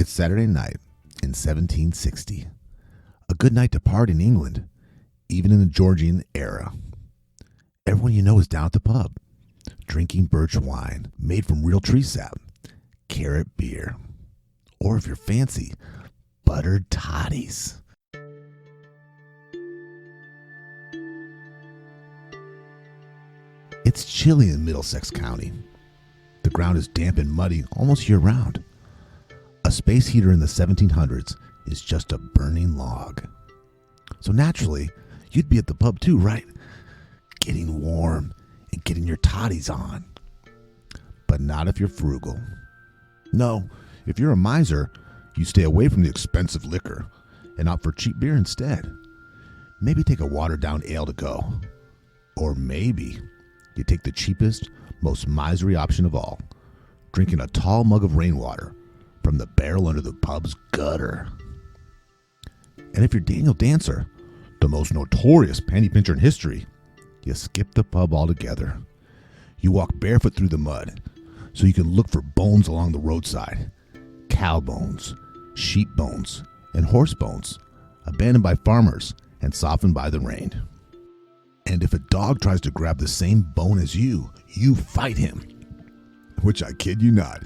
It's Saturday night in 1760. A good night to party in England, even in the Georgian era. Everyone you know is down at the pub, drinking birch wine made from real tree sap, carrot beer, or if you're fancy, buttered toddies. It's chilly in Middlesex County. The ground is damp and muddy almost year-round. A space heater in the 1700s is just a burning log. So naturally, you'd be at the pub too, right? Getting warm and getting your toddies on. But not if you're frugal. No, if you're a miser, you stay away from the expensive liquor and opt for cheap beer instead. Maybe take a watered-down ale to go. Or maybe you take the cheapest, most miserly option of all, drinking a tall mug of rainwater from the barrel under the pub's gutter. And if you're Daniel Dancer, the most notorious penny pincher in history, you skip the pub altogether. You walk barefoot through the mud so you can look for bones along the roadside. Cow bones, sheep bones, and horse bones, abandoned by farmers and softened by the rain. And if a dog tries to grab the same bone as you, you fight him. Which, I kid you not,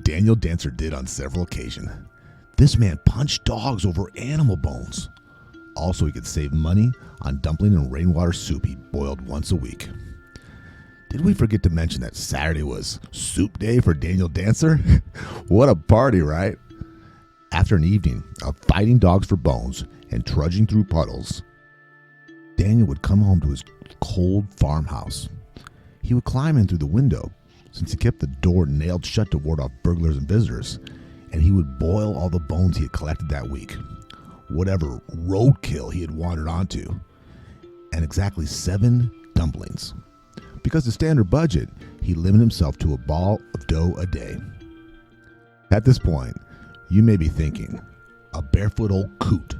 Daniel Dancer did on several occasions. This man punched dogs over animal bones. Also, he could save money on dumpling and rainwater soup he boiled once a week. Did we forget to mention that Saturday was soup day for Daniel Dancer? What a party, right? After an evening of fighting dogs for bones and trudging through puddles, Daniel would come home to his cold farmhouse. He would climb in through the window, since he kept the door nailed shut to ward off burglars and visitors, and he would boil all the bones he had collected that week, whatever roadkill he had wandered onto, and exactly 7 dumplings. Because the standard budget, he limited himself to a ball of dough a day. At this point, you may be thinking, a barefoot old coot,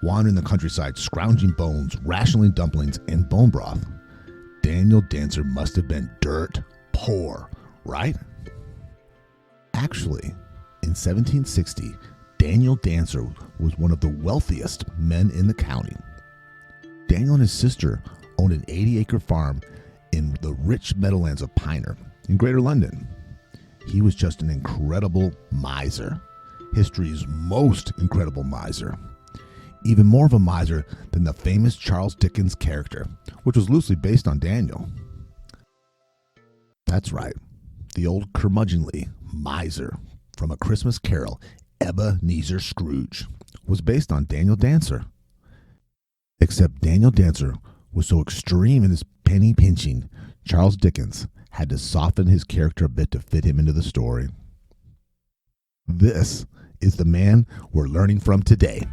wandering the countryside, scrounging bones, rationing dumplings, and bone broth. Daniel Dancer must have been dirt poor, right? Actually, in 1760, Daniel Dancer was one of the wealthiest men in the county. Daniel and his sister owned an 80-acre farm in the rich meadowlands of Piner in Greater London. He was just an incredible miser, history's most incredible miser. Even more of a miser than the famous Charles Dickens character, which was loosely based on Daniel. That's right, the old curmudgeonly miser from A Christmas Carol, Ebenezer Scrooge, was based on Daniel Dancer. Except Daniel Dancer was so extreme in his penny pinching, Charles Dickens had to soften his character a bit to fit him into the story. This is the man we're learning from today.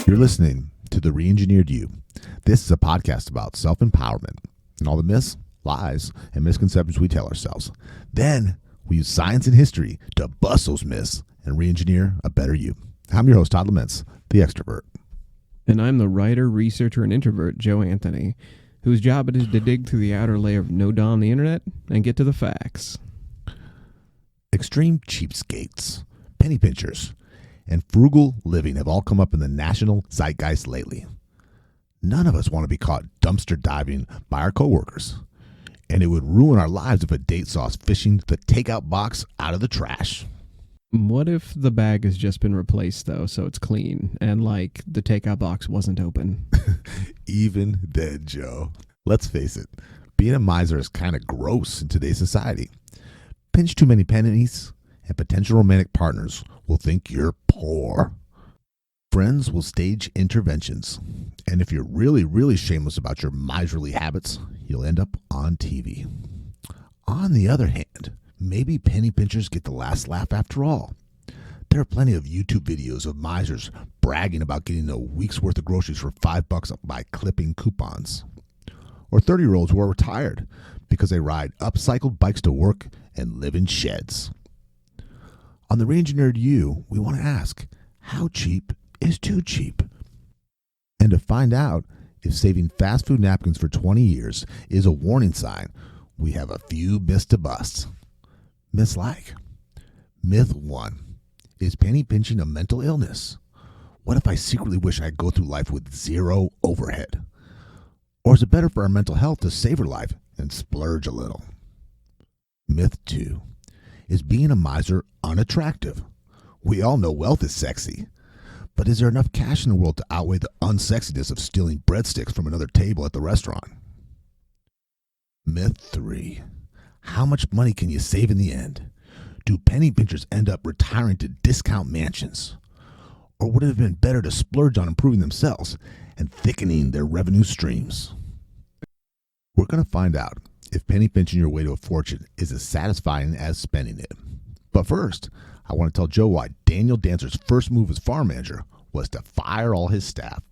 You're listening to The Re-Engineered You. This is a podcast about self-empowerment and all the myths, lies, and misconceptions we tell ourselves. Then we use science and history to bust those myths and re-engineer a better you. I'm your host, Todd Lemense, the extrovert. And I'm the writer, researcher, and introvert, Joe Anthony, whose job it is to dig through the outer layer of no-daw on the internet and get to the facts. Extreme cheapskates, penny pinchers, and frugal living have all come up in the national zeitgeist lately. None of us want to be caught dumpster diving by our coworkers, and it would ruin our lives if a date saw us fishing the takeout box out of the trash. What if the bag has just been replaced, though, so it's clean, and, the takeout box wasn't open? Even then, Joe. Let's face it, being a miser is kind of gross in today's society. Pinch too many pennies, and potential romantic partners will think you're poor. Friends will stage interventions, and if you're really, really shameless about your miserly habits, you'll end up on TV. On the other hand, maybe penny pinchers get the last laugh after all. There are plenty of YouTube videos of misers bragging about getting a week's worth of groceries for $5 by clipping coupons. Or 30-year-olds who are retired because they ride upcycled bikes to work and live in sheds. On The Re-Engineered You, we want to ask, how cheap is too cheap? And to find out If saving fast food napkins for 20 years is a warning sign, we have a few myths to bust. Myths like: Myth 1. Is penny pinching a mental illness? What if I secretly wish I'd go through life with zero overhead? Or is it better for our mental health to savor life and splurge a little? Myth 2. Is being a miser unattractive? We all know wealth is sexy. But is there enough cash in the world to outweigh the unsexiness of stealing breadsticks from another table at the restaurant? Myth 3. How much money can you save in the end? Do penny pinchers end up retiring to discount mansions? Or would it have been better to splurge on improving themselves and thickening their revenue streams? We're going to find out if penny pinching your way to a fortune is as satisfying as spending it. But first, I want to tell Joe why Daniel Dancer's first move as farm manager was to fire all his staff,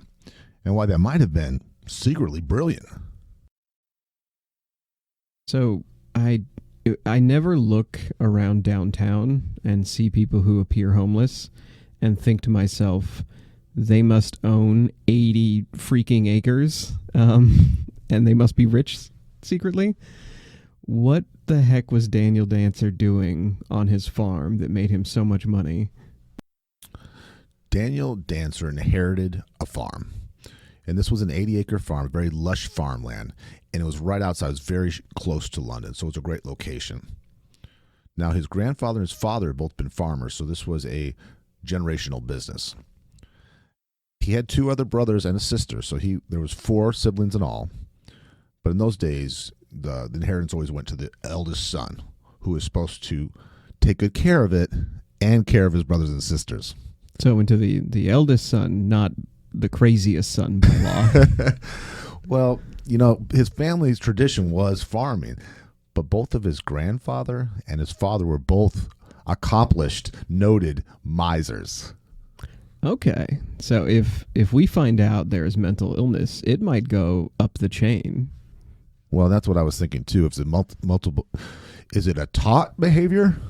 and why that might have been secretly brilliant. So I never look around downtown and see people who appear homeless and think to myself, they must own 80 freaking acres, and they must be rich secretly. What the heck was Daniel Dancer doing on his farm that made him so much money? Daniel Dancer inherited a farm, and this was an 80-acre farm, very lush farmland, and it was right outside. It was very close to London, so it was a great location. Now, his grandfather and his father had both been farmers, so this was a generational business. He had 2 other brothers and a sister, so there was 4 siblings in all. But in those days, the inheritance always went to the eldest son, who was supposed to take good care of it and care of his brothers and sisters. So went to the eldest son, not the craziest son by law. Well, his family's tradition was farming, but both of his grandfather and his father were both accomplished, noted misers. Okay, so if we find out there is mental illness, it might go up the chain. Well, that's what I was thinking too. If it's multiple, is it a taught behavior,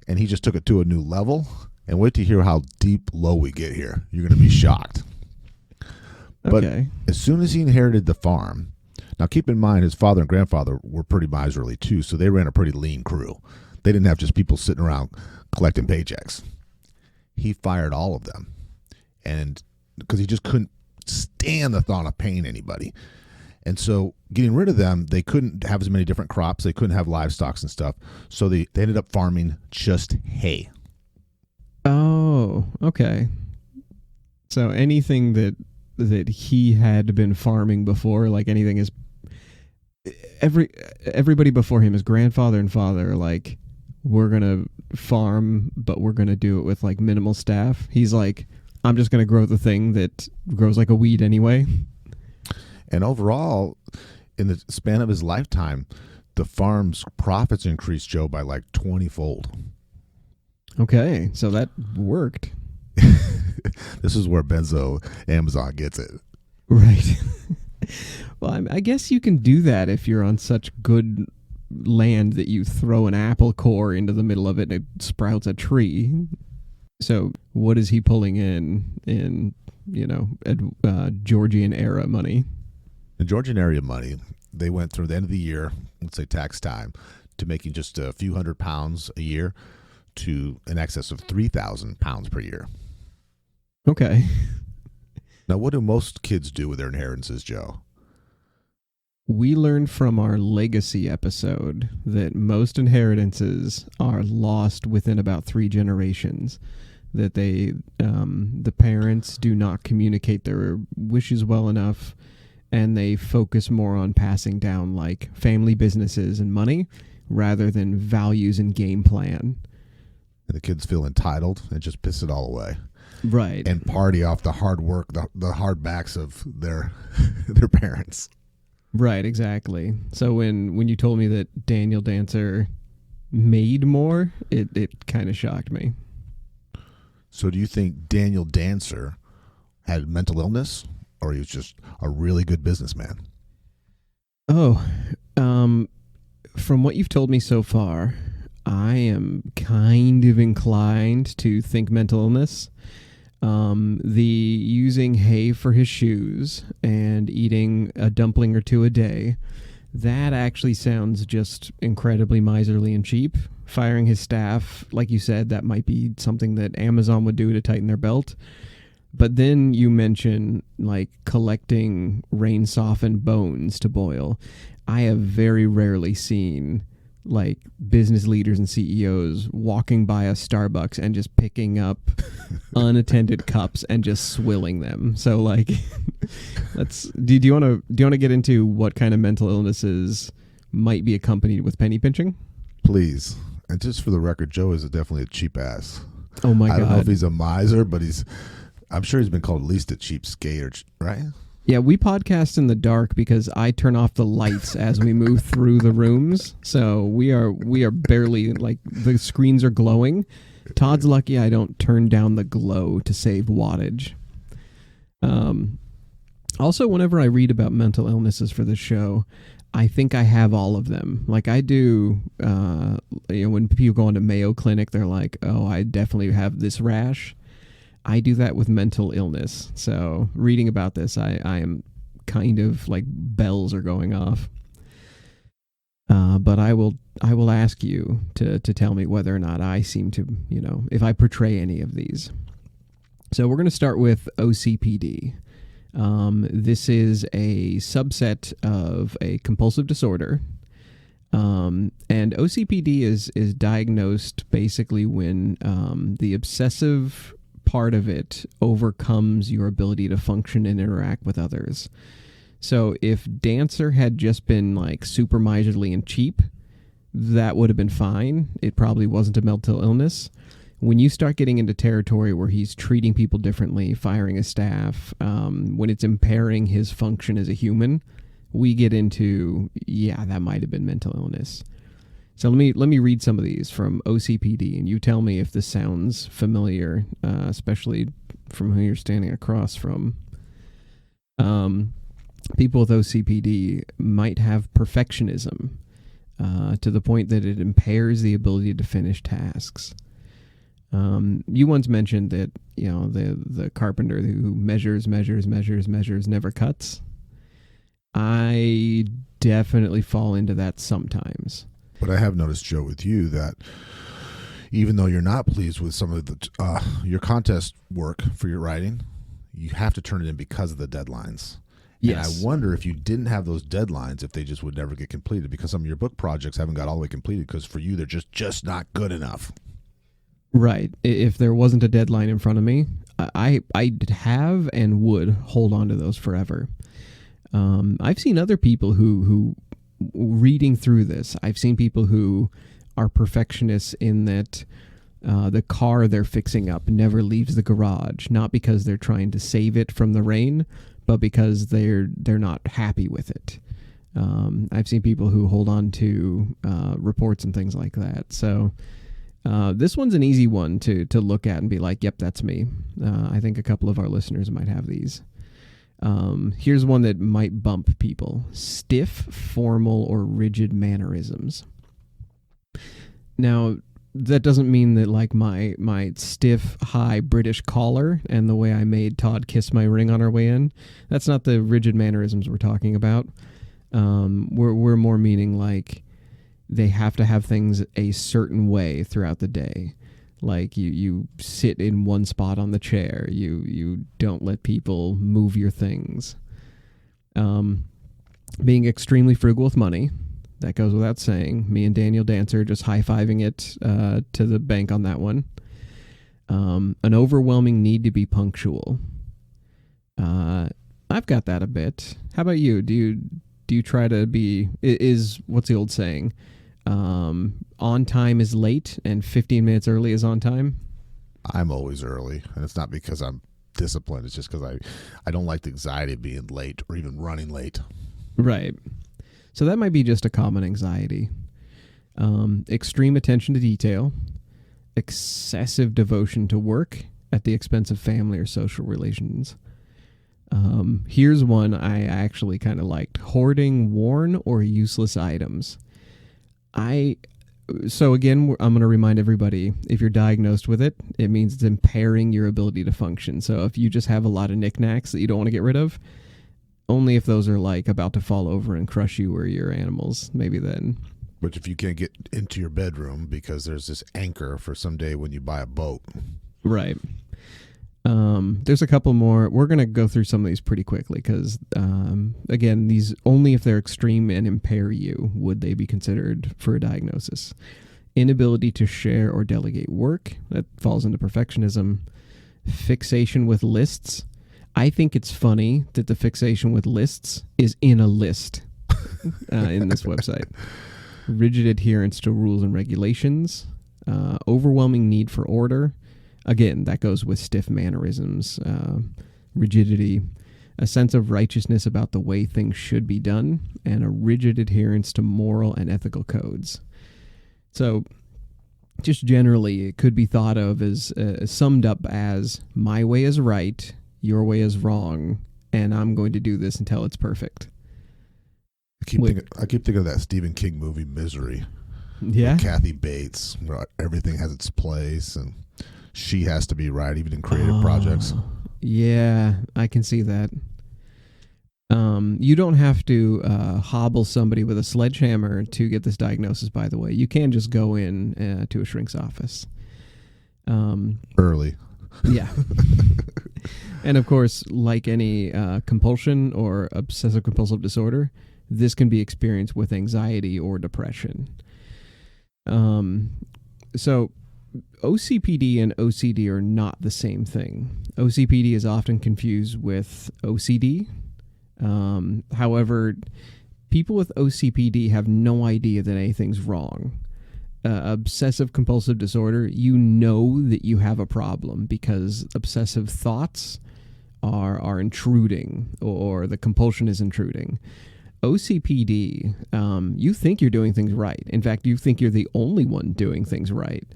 and he just took it to a new level? And wait to hear how deep low we get here. You're going to be shocked. But okay. As soon as he inherited the farm, now keep in mind his father and grandfather were pretty miserly too, so they ran a pretty lean crew. They didn't have just people sitting around collecting paychecks. He fired all of them, and because he just couldn't stand the thought of paying anybody. And so getting rid of them, they couldn't have as many different crops. They couldn't have livestock and stuff. So they ended up farming just hay. Oh, okay. So anything that he had been farming before, like anything is everybody before him, his grandfather and father, are like, we're gonna farm, but we're gonna do it with like minimal staff. He's like, I'm just gonna grow the thing that grows like a weed anyway. And overall, in the span of his lifetime, the farm's profits increased, Joe, by like 20-fold. Okay, so that worked. This is where Benzo Amazon gets it. Right. Well, I guess you can do that if you're on such good land that you throw an apple core into the middle of it and it sprouts a tree. So what is he pulling in Georgian era money? In Georgian area money, they went through the end of the year, let's say tax time, to making just a few £100 a year to in excess of £3,000 per year. Okay. Now, what do most kids do with their inheritances, Joe? We learned from our legacy episode that most inheritances are lost within about 3 generations. That the parents do not communicate their wishes well enough, and they focus more on passing down like family businesses and money rather than values and game plan. And the kids feel entitled and just piss it all away. Right. And party off the hard work, the hard backs of their parents. Right, exactly. So when you told me that Daniel Dancer made more, it kind of shocked me. So do you think Daniel Dancer had mental illness, or he was just a really good businessman? Oh, from what you've told me so far, I am kind of inclined to think mental illness. The using hay for his shoes and eating a dumpling or two a day, that actually sounds just incredibly miserly and cheap. Firing his staff, like you said, that might be something that Amazon would do to tighten their belt. But then you mention like collecting rain-softened bones to boil. I have very rarely seen like business leaders and CEOs walking by a Starbucks and just picking up unattended cups and just swilling them. So like, do you want to get into what kind of mental illnesses might be accompanied with penny pinching? Please. And just for the record, Joe is definitely a cheap ass. Oh my God. I don't know if he's a miser, but I'm sure he's been called at least a cheapskate, right? Yeah, we podcast in the dark because I turn off the lights as we move through the rooms. So we are barely, like, the screens are glowing. Todd's lucky I don't turn down the glow to save wattage. Also, whenever I read about mental illnesses for the show, I think I have all of them. Like I do, when people go into Mayo Clinic, they're like, oh, I definitely have this rash. I do that with mental illness. So reading about this, I am kind of like bells are going off. But I will ask you to tell me whether or not I seem to, if I portray any of these. So we're going to start with OCPD. This is a subset of a compulsive disorder. And OCPD is diagnosed basically when the obsessive part of it overcomes your ability to function and interact with others. So if Dancer had just been like super miserly and cheap, that would have been fine. It probably wasn't a mental illness. When you start getting into territory where he's treating people differently, firing his staff, when it's impairing his function as a human, we get into, that might have been mental illness. So let me read some of these from OCPD, and you tell me if this sounds familiar, especially from who you're standing across from. People with OCPD might have perfectionism to the point that it impairs the ability to finish tasks. You once mentioned that, the carpenter who measures, never cuts. I definitely fall into that sometimes. But I have noticed, Joe, with you that even though you're not pleased with some of the your contest work for your writing, you have to turn it in because of the deadlines. Yes. And I wonder if you didn't have those deadlines, if they just would never get completed, because some of your book projects haven't got all the way completed because for you they're just not good enough. Right. If there wasn't a deadline in front of me, I'd have and would hold on to those forever. I've seen other people who reading through this, I've seen people who are perfectionists in that the car they're fixing up never leaves the garage, not because they're trying to save it from the rain, but because they're not happy with it. I've seen people who hold on to reports and things like that. So this one's an easy one to look at and be like, yep, that's me. I think a couple of our listeners might have these. Here's one that might bump people. Stiff, formal, or rigid mannerisms. Now, that doesn't mean that like my stiff, high British collar and the way I made Todd kiss my ring on our way in. That's not the rigid mannerisms we're talking about. We're more meaning like they have to have things a certain way throughout the day. Like you sit in one spot on the chair. You don't let people move your things. Being extremely frugal with money. That goes without saying. Me and Daniel Dancer just high-fiving it to the bank on that one. An overwhelming need to be punctual. I've got that a bit. How about you? Do you try to be... what's the old saying? On time is late and 15 minutes early is on time? I'm always early, and it's not because I'm disciplined. It's just because I don't like the anxiety of being late or even running late. Right. So that might be just a common anxiety. Extreme attention to detail, excessive devotion to work at the expense of family or social relations. Here's one I actually kind of liked. Hoarding worn or useless items. So again, I'm going to remind everybody, if you're diagnosed with it, it means it's impairing your ability to function. So if you just have a lot of knickknacks that you don't want to get rid of, only if those are like about to fall over and crush you or your animals, maybe then. But if you can't get into your bedroom because there's this anchor for someday when you buy a boat. Right. There's a couple more. We're going to go through some of these pretty quickly because, again, these only if they're extreme and impair you would they be considered for a diagnosis. Inability to share or delegate work. That falls into perfectionism. Fixation with lists. I think it's funny that the fixation with lists is in a list in this website. Rigid adherence to rules and regulations. Overwhelming need for order. Again, that goes with stiff mannerisms, rigidity, a sense of righteousness about the way things should be done, and a rigid adherence to moral and ethical codes. So, just generally, it could be thought of as summed up as my way is right, your way is wrong, and I'm going to do this until it's perfect. I keep thinking of that Stephen King movie, Misery. Yeah. With Kathy Bates, where everything has its place, and she has to be right, even in creative projects. Yeah, I can see that. You don't have to hobble somebody with a sledgehammer to get this diagnosis, by the way. You can just go in to a shrink's office. Early. Yeah. And of course, like any compulsion or obsessive-compulsive disorder, this can be experienced with anxiety or depression. So OCPD and OCD are not the same thing. OCPD is often confused with OCD. However, people with OCPD have no idea that anything's wrong. Obsessive compulsive disorder, you know that you have a problem because obsessive thoughts are intruding or the compulsion is intruding. OCPD, you think you're doing things right. In fact, you think you're the only one doing things right.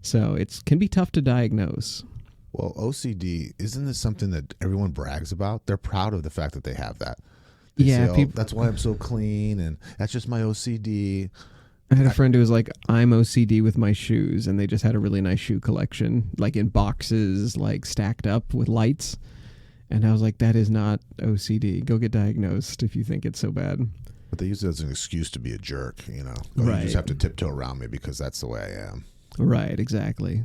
So it can be tough to diagnose. Well, OCD, isn't this something that everyone brags about? They're proud of the fact that they have that. They say, that's why I'm so clean, and that's just my OCD. I had a friend who was like, I'm OCD with my shoes, and they just had a really nice shoe collection, like in boxes, like stacked up with lights. And I was like, that is not OCD. Go get diagnosed if you think it's so bad. But they use it as an excuse to be a jerk, you know. Right. You just have to tiptoe around me because that's the way I am. Right, exactly.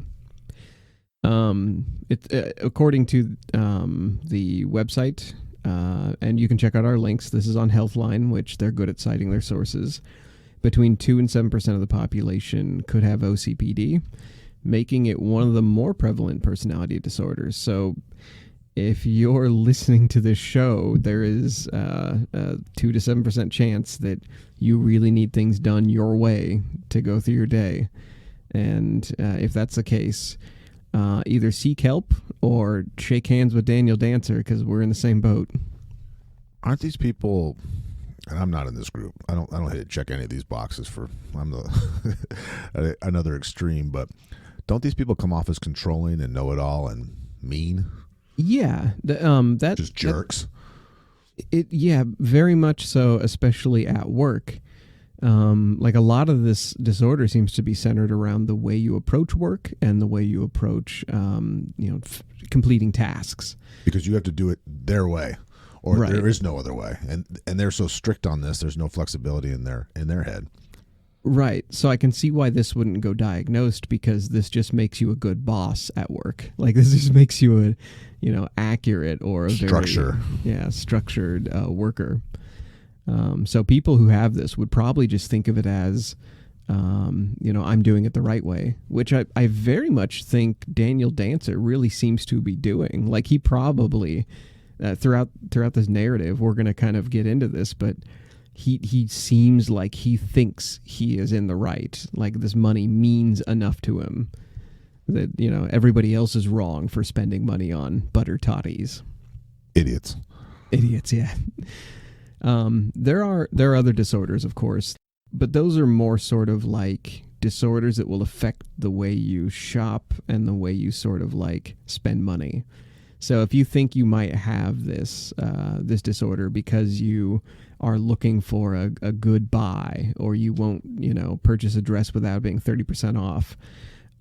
According to the website, and you can check out our links. This is on Healthline, which they're good at citing their sources. Between 2 and 7% of the population could have OCPD, making it one of the more prevalent personality disorders. So if you're listening to this show, there is a 2 to 7% chance that you really need things done your way to go through your day. And if that's the case, either seek help or shake hands with Daniel Dancer because we're in the same boat. Aren't these people? And I'm not in this group. I don't hit check any of these boxes for. I'm the another extreme, but don't these people come off as controlling and know-it-all and mean? Yeah, that just jerks. Yeah, very much so, especially at work. Like a lot of this disorder seems to be centered around the way you approach work and the way you approach, completing tasks. Because you have to do it their way, or right. There is no other way, and they're so strict on this. There's no flexibility in their head. Right. So I can see why this wouldn't go diagnosed because this just makes you a good boss at work. Like this just makes you a, accurate or a structured worker. So people who have this would probably just think of it as, I'm doing it the right way, which I very much think Daniel Dancer really seems to be doing. Like he probably, throughout this narrative, we're going to kind of get into this, but he seems like he thinks he is in the right. Like this money means enough to him that, everybody else is wrong for spending money on butter toddies. Idiots, yeah. There are other disorders, of course, but those are more sort of like disorders that will affect the way you shop and the way you sort of like spend money. So if you think you might have this disorder because you are looking for a good buy, or you won't, purchase a dress without being 30% off,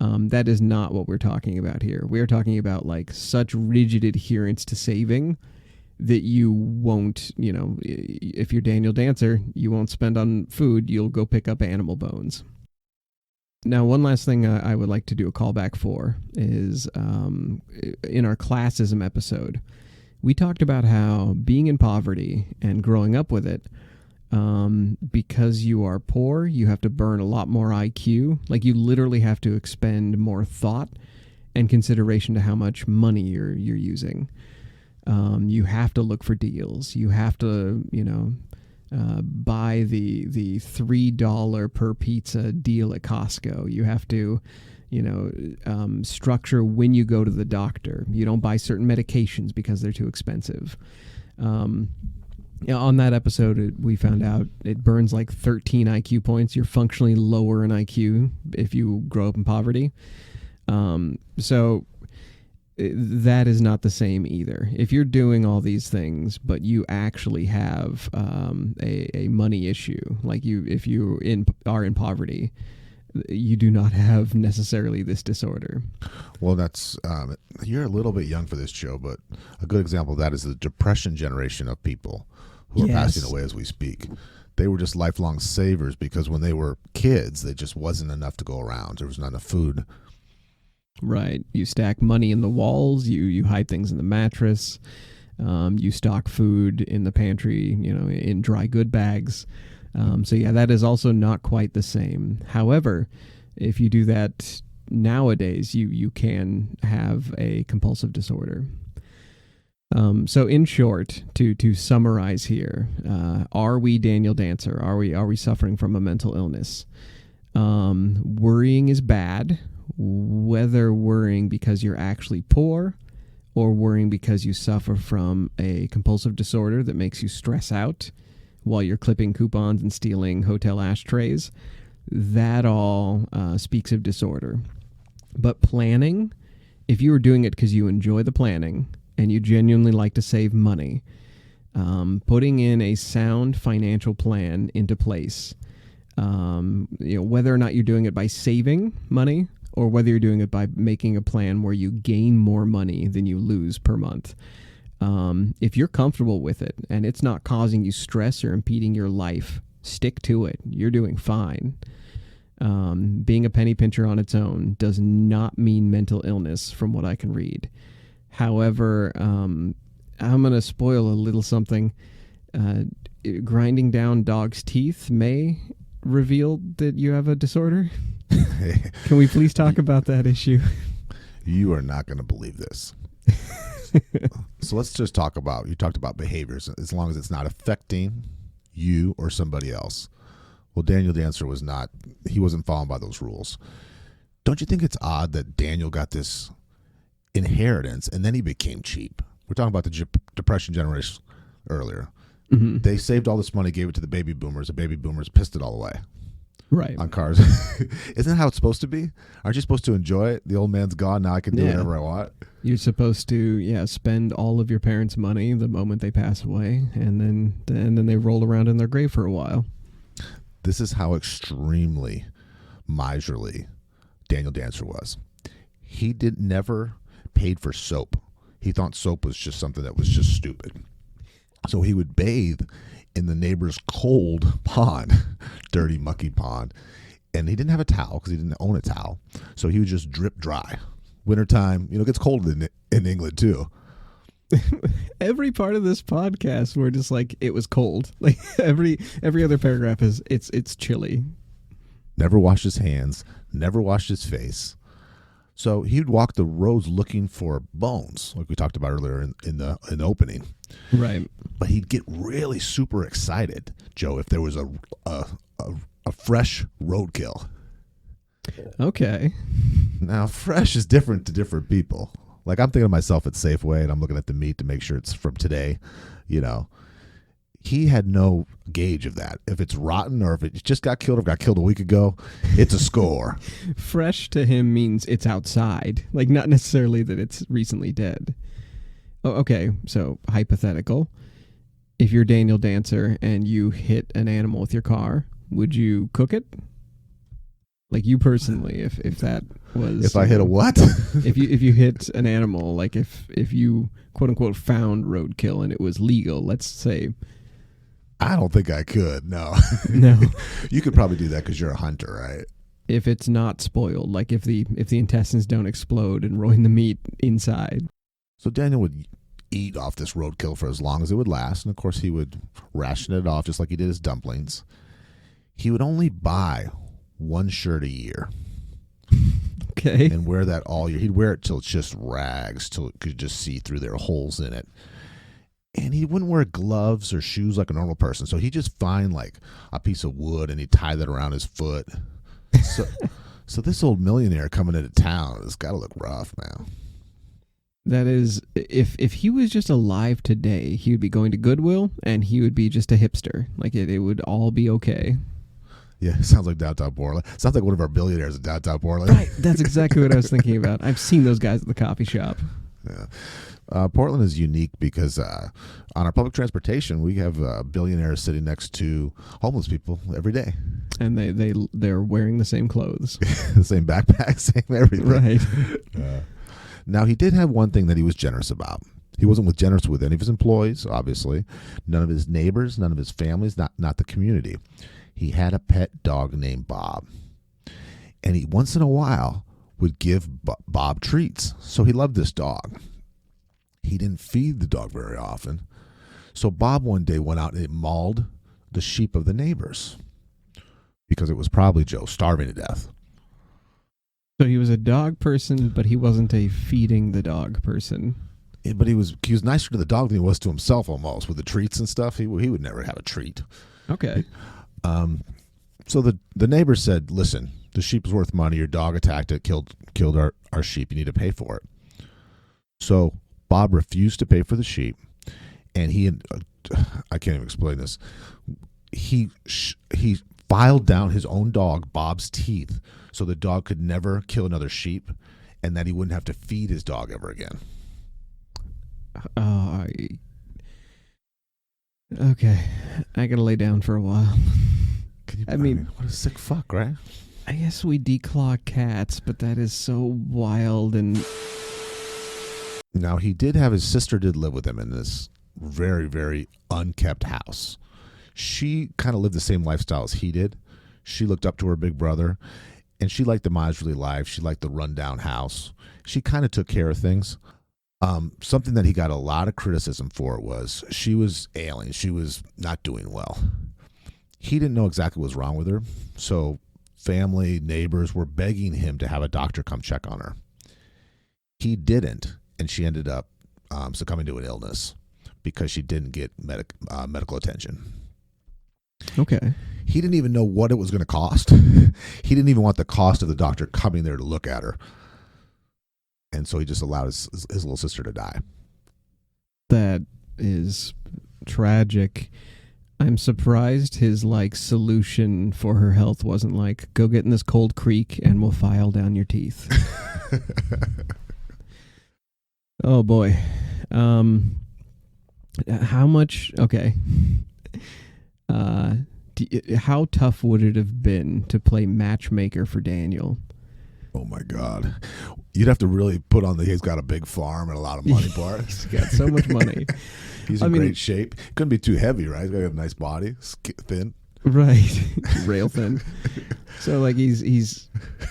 that is not what we're talking about here. We're talking about like such rigid adherence to saving that you won't, if you're Daniel Dancer, you won't spend on food. You'll go pick up animal bones. Now, one last thing I would like to do a callback for is in our classism episode, we talked about how being in poverty and growing up with it, because you are poor, you have to burn a lot more IQ. Like, you literally have to expend more thought and consideration to how much money you're using. You have to look for deals. You have to, buy the $3 per pizza deal at Costco. You have to, structure when you go to the doctor. You don't buy certain medications because they're too expensive. On that episode, we found out it burns like 13 IQ points. You're functionally lower in IQ if you grow up in poverty. So that is not the same either. If you're doing all these things, but you actually have a money issue, like if you are in poverty, you do not have necessarily this disorder. Well, that's you're a little bit young for this, Joe, but a good example of that is the Depression generation of people who are passing away as we speak. They were just lifelong savers because when they were kids, there just wasn't enough to go around. There was not enough food. Right. You stack money in the walls. You hide things in the mattress. You stock food in the pantry, in dry good bags. So yeah, that is also not quite the same. However, if you do that nowadays, you can have a compulsive disorder. So in short, to summarize here, are we Daniel Dancer? Are we suffering from a mental illness? Worrying is bad. Whether worrying because you're actually poor or worrying because you suffer from a compulsive disorder that makes you stress out while you're clipping coupons and stealing hotel ashtrays, that all speaks of disorder. But planning, if you are doing it because you enjoy the planning and you genuinely like to save money, putting in a sound financial plan into place, whether or not you're doing it by saving money or whether you're doing it by making a plan where you gain more money than you lose per month. If you're comfortable with it and it's not causing you stress or impeding your life, stick to it. You're doing fine. Being a penny pincher on its own does not mean mental illness from what I can read. However, I'm going to spoil a little something. Grinding down dogs' teeth may reveal that you have a disorder. Can we please talk about that issue? You are not going to believe this. So let's just talk about, you talked about behaviors, as long as it's not affecting you or somebody else. Well, Daniel Dancer he wasn't following by those rules. Don't you think it's odd that Daniel got this inheritance and then he became cheap? We're talking about the Depression generation earlier. Mm-hmm. They saved all this money, gave it to the baby boomers. The baby boomers pissed it all away. Right. On cars. Isn't that how it's supposed to be? Aren't you supposed to enjoy it? The old man's gone. Now I can do whatever I want. You're supposed to, spend all of your parents' money the moment they pass away, and then they roll around in their grave for a while. This is how extremely miserly Daniel Dancer was. He never paid for soap. He thought soap was just something that was just stupid. So he would bathe in the neighbor's cold pond, dirty, mucky pond. And he didn't have a towel because he didn't own a towel. So he would just drip dry. Wintertime, it gets cold in England too. Every part of this podcast, we're just like, it was cold. Like every other paragraph is, it's chilly. Never washed his hands, never washed his face. So he'd walk the roads looking for bones, like we talked about earlier in the opening. Right. But he'd get really super excited, Joe, if there was a fresh roadkill. Okay. Now, fresh is different to different people. Like, I'm thinking of myself at Safeway, and I'm looking at the meat to make sure it's from today. He had no gauge of that. If it's rotten or if it just got killed or got killed a week ago, it's a score. Fresh to him means it's outside. Like, not necessarily that it's recently dead. Oh, okay, so hypothetical. If you're Daniel Dancer and you hit an animal with your car, would you cook it? Like you personally, if that was If I hit a what? if you hit an animal, like if you quote unquote found roadkill and it was legal, let's say. I don't think I could. No. No. You could probably do that because you're a hunter, right? If it's not spoiled, like if the intestines don't explode and ruin the meat inside. So Daniel would eat off this roadkill for as long as it would last, and of course he would ration it off just like he did his dumplings. He would only buy one shirt a year. Okay. And wear that all year. He'd wear it till it's just rags, till it could just see through their holes in it. And he wouldn't wear gloves or shoes like a normal person. So he'd just find like a piece of wood and he'd tie that around his foot. So this old millionaire coming into town has got to look rough, man. That is, if he was just alive today, he would be going to Goodwill and he would be just a hipster. Like it would all be okay. Yeah, it sounds like downtown Portland. Sounds like one of our billionaires in downtown Portland. Right, that's exactly what I was thinking about. I've seen those guys at the coffee shop. Yeah. Portland is unique because on our public transportation, we have billionaires sitting next to homeless people every day. And they're wearing the same clothes. The same backpack, same everything. Right. Now, he did have one thing that he was generous about. He wasn't generous with any of his employees, obviously. None of his neighbors, none of his families, not the community. He had a pet dog named Bob. And he, once in a while, would give Bob treats. So he loved this dog. He didn't feed the dog very often. So Bob one day went out and mauled the sheep of the neighbors because it was probably Joe starving to death. So he was a dog person, but he wasn't a feeding the dog person. Yeah, but he was nicer to the dog than he was to himself almost with the treats and stuff. He would never have a treat. Okay. So the neighbor said, listen, the sheep is worth money. Your dog attacked it, killed our sheep. You need to pay for it. So Bob refused to pay for the sheep. And I can't even explain this. He filed down his own dog, Bob's teeth, so the dog could never kill another sheep and that he wouldn't have to feed his dog ever again. Okay. I gotta lay down for a while. I mean, what a sick fuck, right? I guess we declaw cats, but that is so wild. And now he did have his sister did live with him in this very, very unkept house. She kind of lived the same lifestyle as he did. She looked up to her big brother, and she liked the miserly life. She liked the rundown house. She kind of took care of things. Something that he got a lot of criticism for was she was ailing. She was not doing well. He didn't know exactly what was wrong with her, so family, neighbors were begging him to have a doctor come check on her. He didn't, and she ended up succumbing to an illness because she didn't get medical attention. Okay. He didn't even know what it was going to cost. He didn't even want the cost of the doctor coming there to look at her. And so he just allowed his little sister to die. That is tragic. I'm surprised his solution for her health wasn't go get in this cold creek and we'll file down your teeth. Oh boy. How much? Okay. How tough would it have been to play matchmaker for Daniel? Oh my God. You'd have to really put on he's got a big farm and a lot of money part. He's got so much money. He's in great shape. Couldn't be too heavy, right? He's got a nice body, thin. Right. Rail thin. So he's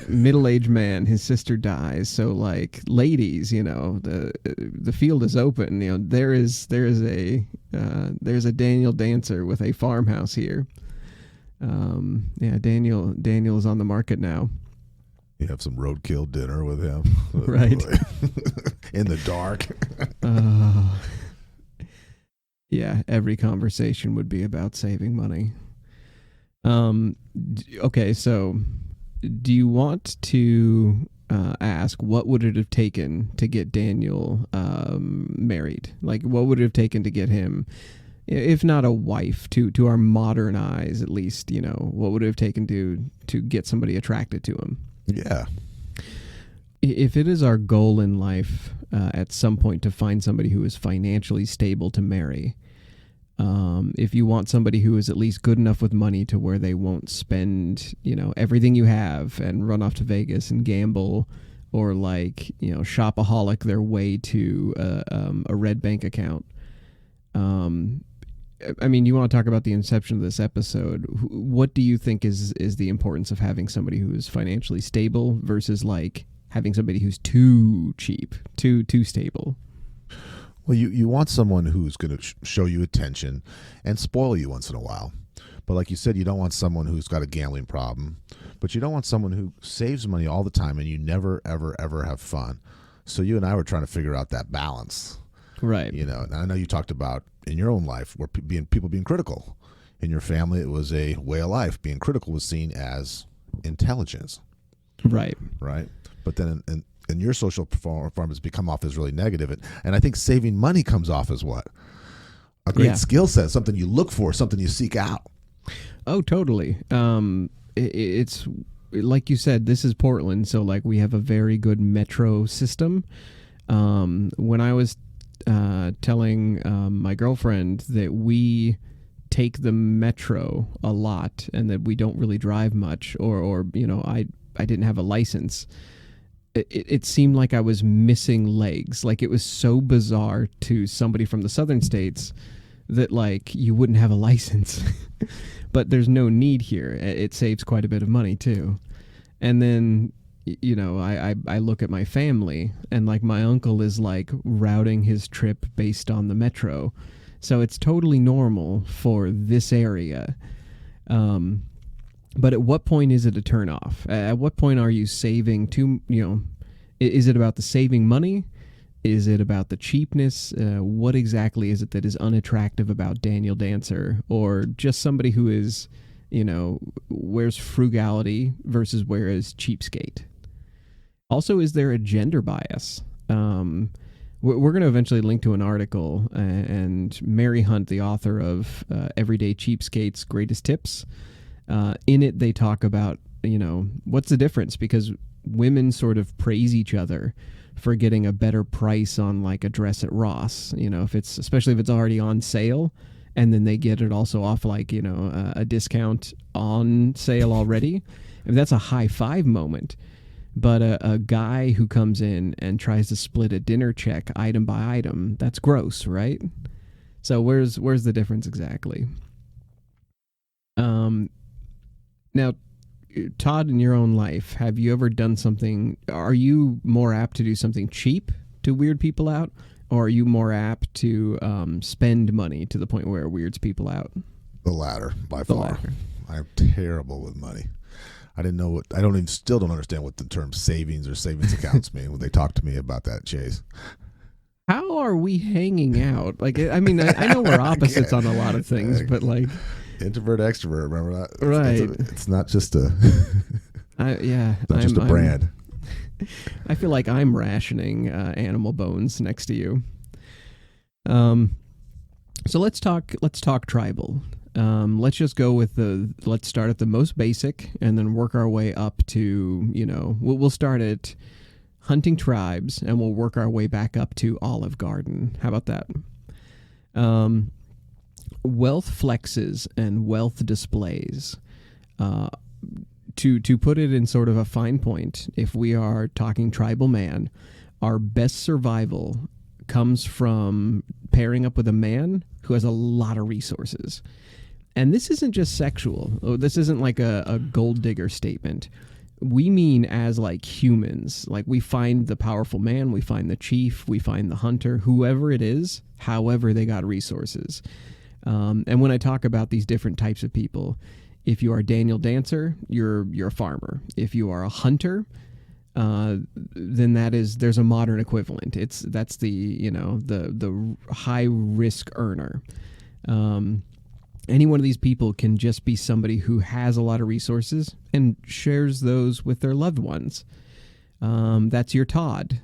middle-aged man. His sister dies. So ladies, the field is open. There's a Daniel Dancer with a farmhouse here. Daniel is on the market now. You have some roadkill dinner with him. Right. In the dark. Yeah, every conversation would be about saving money. Okay, so do you want to ask what would it have taken to get Daniel married? What would it have taken to get him, if not a wife, to our modern eyes at least, what would it have taken to get somebody attracted to him? Yeah. If it is our goal in life at some point to find somebody who is financially stable to marry. If you want somebody who is at least good enough with money to where they won't spend, everything you have and run off to Vegas and gamble, or shopaholic their way to a red bank account. You want to talk about the inception of this episode. What do you think is the importance of having somebody who is financially stable versus having somebody who's too cheap, too stable? Well, you want someone who's going to show you attention and spoil you once in a while. But like you said, you don't want someone who's got a gambling problem. But you don't want someone who saves money all the time and you never, ever, ever have fun. So you and I were trying to figure out that balance. Right. And I know you talked about in your own life where people being critical. In your family, it was a way of life. Being critical was seen as intelligence. Right. But then in your social performance, it's become off as really negative. And I think saving money comes off as what? A great skill set, something you look for, something you seek out. Oh, totally. It's like you said, this is Portland, so we have a very good metro system. When I was telling my girlfriend that we take the metro a lot and that we don't really drive much, or I didn't have a license, it seemed like I was missing legs. It was so bizarre to somebody from the southern states that you wouldn't have a license. But there's no need here. It saves quite a bit of money too. And then I look at my family, and my uncle is routing his trip based on the metro. So it's totally normal for this area. But at what point is it a turnoff? At what point are you saving is it about the saving money? Is it about the cheapness? What exactly is it that is unattractive about Daniel Dancer, or just somebody who is, where's frugality versus where is cheapskate? Also, is there a gender bias? We're going to eventually link to an article, and Mary Hunt, the author of Everyday Cheapskates' Greatest Tips, in it they talk about, what's the difference? Because women sort of praise each other for getting a better price on a dress at Ross, especially if it's already on sale, and then they get it also off a discount on sale already. That's a high five moment. But a guy who comes in and tries to split a dinner check item by item, that's gross, right? So where's the difference exactly? Now, Todd, in your own life, have you ever done something? Are you more apt to do something cheap to weird people out, or are you more apt to spend money to the point where it weirds people out? The latter, by far. I'm terrible with money. Still don't understand what the term savings or savings accounts mean when they talk to me about that, Chase. How are we hanging out? I know we're opposites on a lot of things, but introvert, extrovert, remember that? Right. It's not just a brand. I feel like I'm rationing animal bones next to you. So let's talk tribal. Let's just go with let's start at the most basic and then work our way up to, we'll start at hunting tribes and we'll work our way back up to Olive Garden. How about that? Wealth flexes and wealth displays. To put it in sort of a fine point, if we are talking tribal man, our best survival comes from pairing up with a man who has a lot of resources. And this isn't just sexual. This isn't like a gold digger statement. We mean as humans. We find the powerful man, we find the chief, we find the hunter, whoever it is, however they got resources. And when I talk about these different types of people, if you are Daniel Dancer, you're a farmer. If you are a hunter, then there's a modern equivalent. That's the high risk earner. Any one of these people can just be somebody who has a lot of resources and shares those with their loved ones. That's your Todd.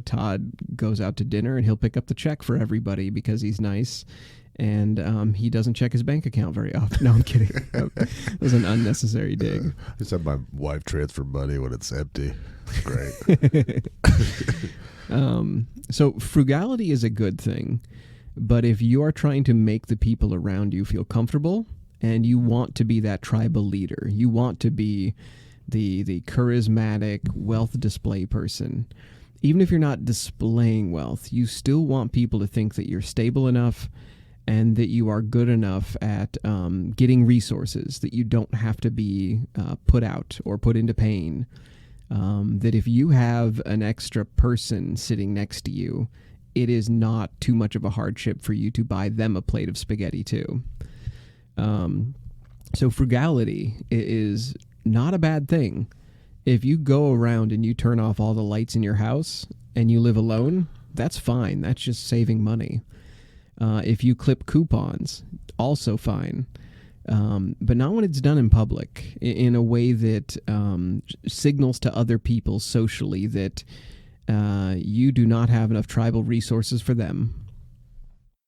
Todd goes out to dinner and he'll pick up the check for everybody because he's nice. and he doesn't check his bank account very often. No, I'm kidding. That was an unnecessary dig. I just have my wife transfer money when it's empty. Great. So frugality is a good thing, but if you are trying to make the people around you feel comfortable and you want to be that tribal leader, you want to be the charismatic wealth display person, even if you're not displaying wealth, you still want people to think that you're stable enough and that you are good enough at getting resources, that you don't have to be put out or put into pain. That if you have an extra person sitting next to you, it is not too much of a hardship for you to buy them a plate of spaghetti too. So frugality is not a bad thing. If you go around and you turn off all the lights in your house and you live alone, that's fine. That's just saving money. If you clip coupons, also fine. But not when it's done in public, in a way that signals to other people socially that you do not have enough tribal resources for them.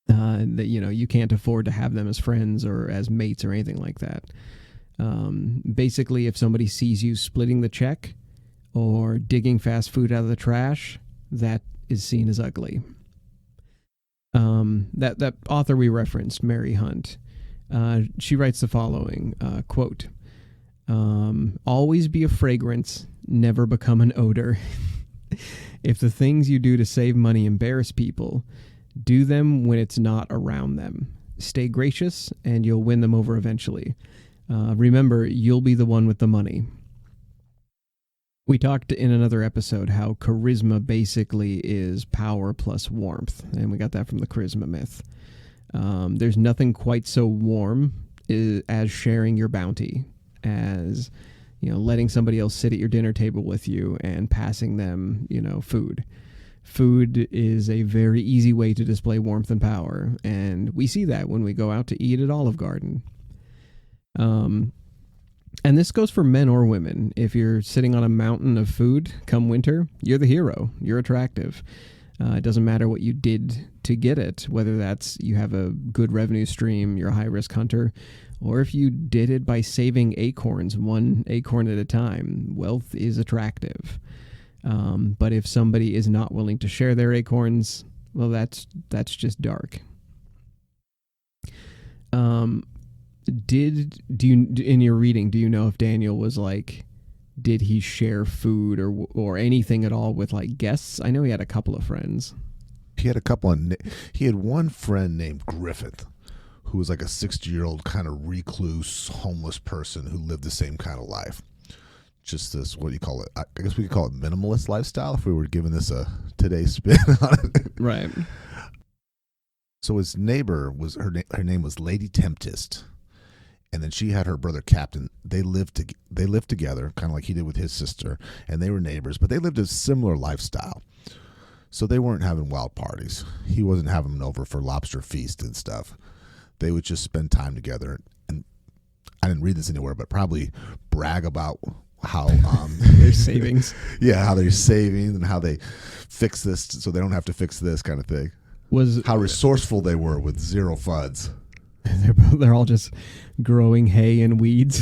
That you can't afford to have them as friends or as mates or anything like that. Basically, if somebody sees you splitting the check or digging fast food out of the trash, that is seen as ugly. That author we referenced, Mary Hunt, she writes the following, quote, always be a fragrance, never become an odor. If the things you do to save money embarrass people, do them when it's not around them. Stay gracious and you'll win them over eventually. Remember, you'll be the one with the money. We talked in another episode how charisma basically is power plus warmth, and we got that from the charisma myth. There's nothing quite so warm as sharing your bounty, as letting somebody else sit at your dinner table with you and passing them, food. Food is a very easy way to display warmth and power, and we see that when we go out to eat at Olive Garden. And this goes for men or women. If you're sitting on a mountain of food come winter, you're the hero. You're attractive. It doesn't matter what you did to get it, whether that's you have a good revenue stream, you're a high-risk hunter, or if you did it by saving acorns, one acorn at a time. Wealth is attractive. But if somebody is not willing to share their acorns, well, that's just dark. In your reading, do you know if Daniel was like, did he share food or anything at all with like guests? I know he had a couple of friends. He had one friend named Griffith, who was like a 60-year-old kind of recluse, homeless person who lived the same kind of life. Just this, what do you call it? I guess we could call it minimalist lifestyle if we were giving this a today's spin on it. Right. So his neighbor her name was Lady Tempest. And then she had her brother Captain. They lived together, kind of like he did with his sister, and they were neighbors, but they lived a similar lifestyle. So they weren't having wild parties. He wasn't having them over for lobster feast and stuff. They would just spend time together. And I didn't read this anywhere, but probably brag about how their savings. Yeah, how they're saving and how they fix this so they don't have to fix this kind of thing. How resourceful they were with zero funds. They're all just growing hay and weeds.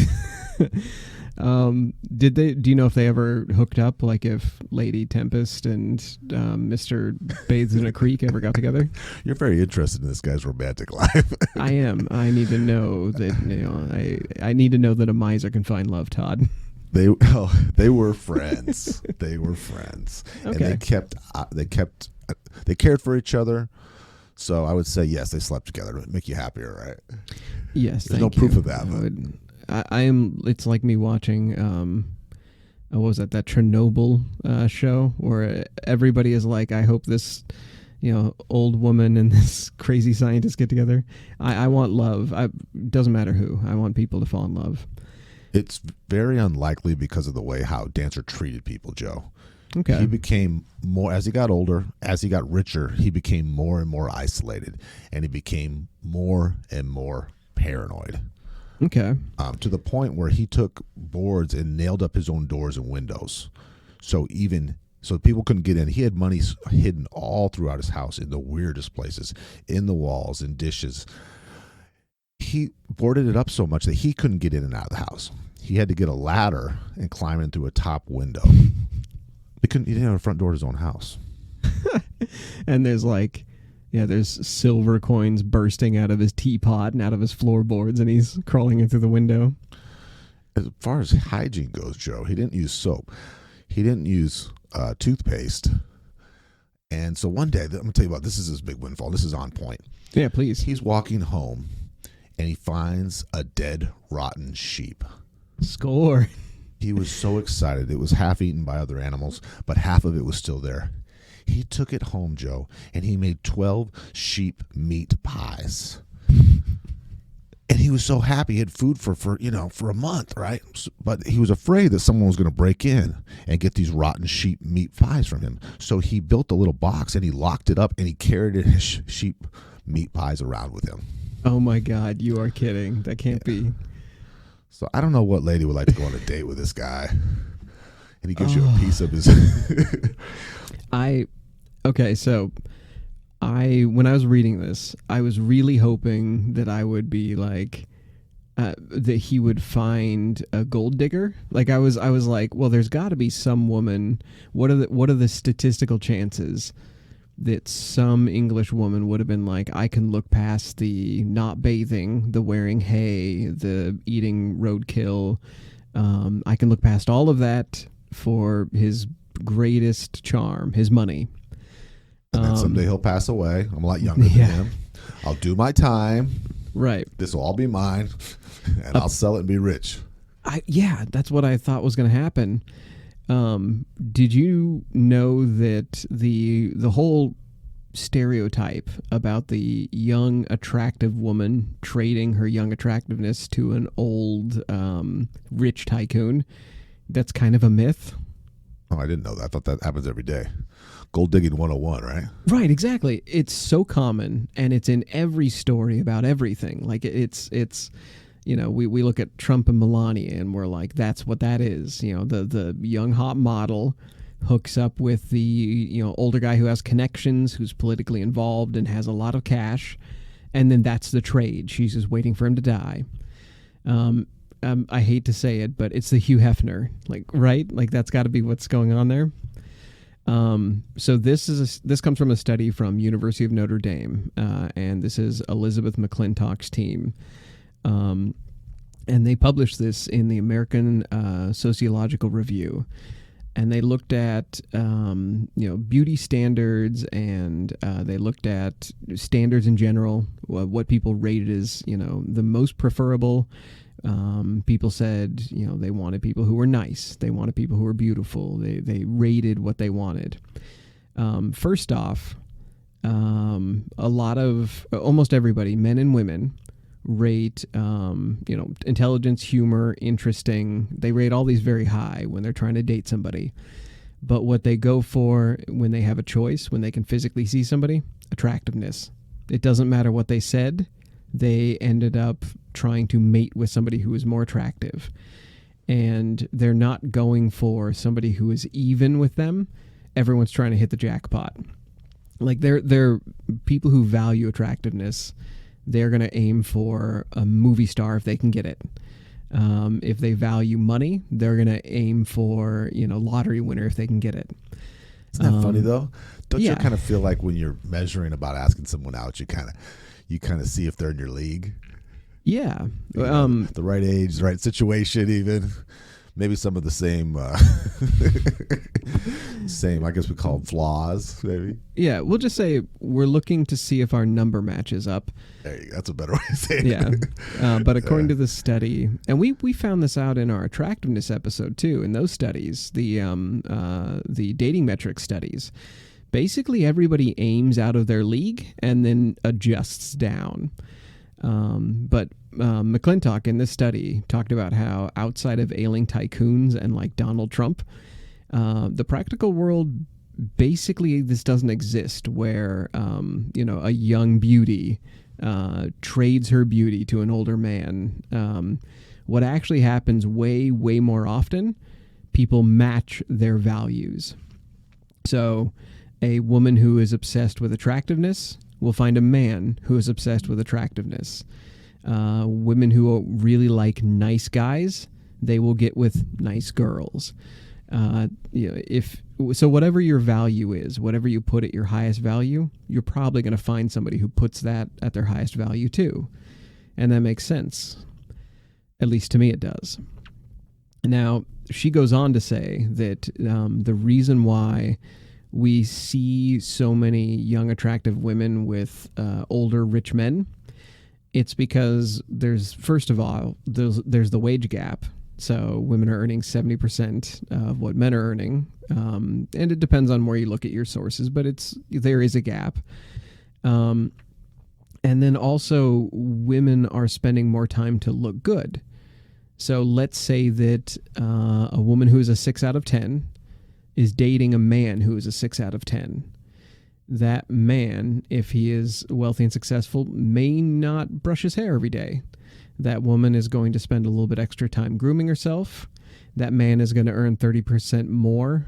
Do you know if they ever hooked up? Like if Lady Tempest and Mr. Bathes in a Creek ever got together? You're very interested in this guy's romantic life. I am. I need to know that. I need to know that a miser can find love, Todd. They were friends. They were friends, okay. And they cared for each other. So I would say yes, they slept together. It would make you happier, right? Yes, there's no proof of that. I am. It's like me watching. What was that Chernobyl show where everybody is like, I hope this, old woman and this crazy scientist get together. I want love. Doesn't matter who. I want people to fall in love. It's very unlikely because of the way how Dancer treated people, Joe. Okay. He became more, as he got older, as he got richer, he became more and more isolated, and he became more and more paranoid. Okay. To the point where he took boards and nailed up his own doors and windows. So even So people couldn't get in. He had money hidden all throughout his house in the weirdest places, in the walls, in dishes. He boarded it up so much that he couldn't get in and out of the house. He had to get a ladder and climb in through a top window. He didn't have a front door to his own house. And there's there's silver coins bursting out of his teapot and out of his floorboards, and he's crawling in through the window. As far as hygiene goes, Joe, he didn't use soap. He didn't use toothpaste. And so one day, I'm going to tell you about, this is his big windfall. This is on point. Yeah, please. He's walking home, and he finds a dead, rotten sheep. Score. He was so excited. It was half eaten by other animals, but half of it was still there. He took it home, Joe, and he made 12 sheep meat pies. And he was so happy he had food for a month, right? But he was afraid that someone was going to break in and get these rotten sheep meat pies from him. So he built a little box and he locked it up and he carried his sheep meat pies around with him. Oh my God, you are kidding. That can't be. So I don't know what lady would like to go on a date with this guy. And he gives you a piece of his... When I was reading this, I was really hoping that I would be like, that he would find a gold digger. Like I was like, well, there's got to be some woman. What are the statistical chances that some English woman would have been like, I can look past the not bathing, the wearing hay, the eating roadkill. I can look past all of that for his greatest charm, his money. And then someday he'll pass away. I'm a lot younger than him. I'll do my time. Right. This will all be mine, and I'll sell it and be rich. That's what I thought was going to happen. Did you know that the whole stereotype about the young, attractive woman trading her young attractiveness to an old, rich tycoon, that's kind of a myth? Oh, I didn't know that. I thought that happens every day. Gold digging 101, right? Right, exactly. It's so common, and it's in every story about everything. Like it's we look at Trump and Melania, and we're like, that's what that is. The young hot model hooks up with the older guy who has connections, who's politically involved and has a lot of cash, and then that's the trade. She's just waiting for him to die. I hate to say it, but it's the Hugh Hefner, right? Like that's got to be what's going on there. So this comes from a study from University of Notre Dame, and this is Elizabeth McClintock's team. And they published this in the American Sociological Review. And they looked at, beauty standards, and they looked at standards in general, what people rated as, the most preferable. People said, they wanted people who were nice. They wanted people who were beautiful. They rated what they wanted. First off, almost everybody, men and women, rate, intelligence, humor, interesting. They rate all these very high when they're trying to date somebody. But what they go for when they have a choice, when they can physically see somebody, attractiveness. It doesn't matter what they said. They ended up trying to mate with somebody who is more attractive. And they're not going for somebody who is even with them. Everyone's trying to hit the jackpot. Like they're people who value attractiveness. They're going to aim for a movie star if they can get it. If they value money, they're going to aim for, lottery winner if they can get it. Isn't that funny though? Don't you kind of feel like when you're measuring about asking someone out, you kind of see if they're in your league? Yeah. The right age, the right situation, even. Maybe some of the same, I guess we call them flaws, maybe. Yeah, we'll just say we're looking to see if our number matches up. There you go. That's a better way to say it. Yeah. But according to this study, and we found this out in our attractiveness episode too, in those studies, the dating metric studies, basically everybody aims out of their league and then adjusts down. But McClintock in this study talked about how outside of ailing tycoons and like Donald Trump, the practical world, basically this doesn't exist where, a young beauty trades her beauty to an older man. What actually happens way, way more often, people match their values. So a woman who is obsessed with attractiveness will find a man who is obsessed with attractiveness. Women who really like nice guys, they will get with nice girls. So whatever your value is, whatever you put at your highest value, you're probably going to find somebody who puts that at their highest value too. And that makes sense. At least to me it does. Now, she goes on to say that the reason why we see so many young, attractive women with older, rich men, it's because first of all, there's the wage gap. So women are earning 70% of what men are earning. And it depends on where you look at your sources, but there is a gap. And then also women are spending more time to look good. So let's say that a woman who is a 6 out of 10 is dating a man who is a 6 out of 10. That man, if he is wealthy and successful, may not brush his hair every day. That woman is going to spend a little bit extra time grooming herself. That man is going to earn 30% more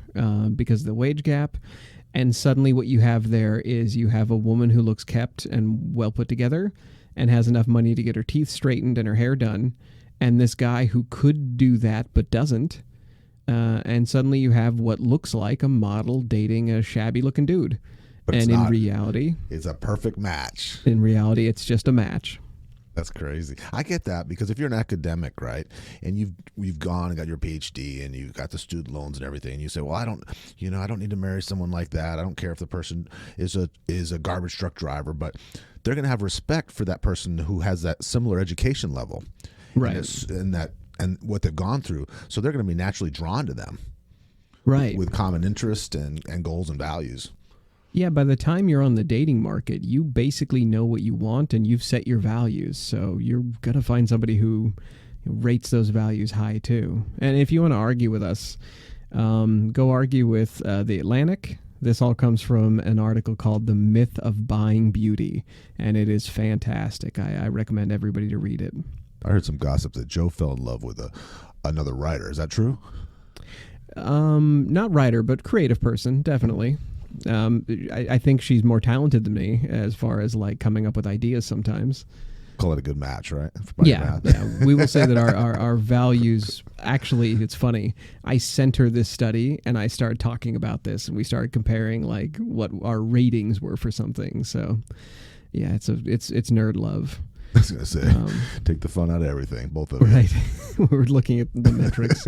because of the wage gap. And suddenly what you have there is you have a woman who looks kept and well put together and has enough money to get her teeth straightened and her hair done. And this guy who could do that but doesn't. And suddenly you have what looks like a model dating a shabby-looking dude. But and in reality, it's a perfect match. In reality, it's just a match. That's crazy. I get that because if you're an academic, right, and you've gone and got your PhD and you've got the student loans and everything, and you say, well, I don't need to marry someone like that. I don't care if the person is a garbage truck driver, but they're going to have respect for that person who has that similar education level, right? And what they've gone through, so they're going to be naturally drawn to them, right, with common interest and goals and values. Yeah, by the time you're on the dating market, you basically know what you want and you've set your values. So you're going to find somebody who rates those values high too. And if you want to argue with us, go argue with The Atlantic. This all comes from an article called The Myth of Buying Beauty, and it is fantastic. I recommend everybody to read it. I heard some gossip that Joe fell in love with another writer. Is that true? Not writer, but creative person, definitely. I think she's more talented than me as far as like coming up with ideas sometimes. Call it a good match, right? Yeah. We will say that our values, actually, it's funny. I sent her this study and I started talking about this and we started comparing like what our ratings were for something. So yeah, it's nerd love. I was going to say, take the fun out of everything, both of them. Right. We're looking at the metrics.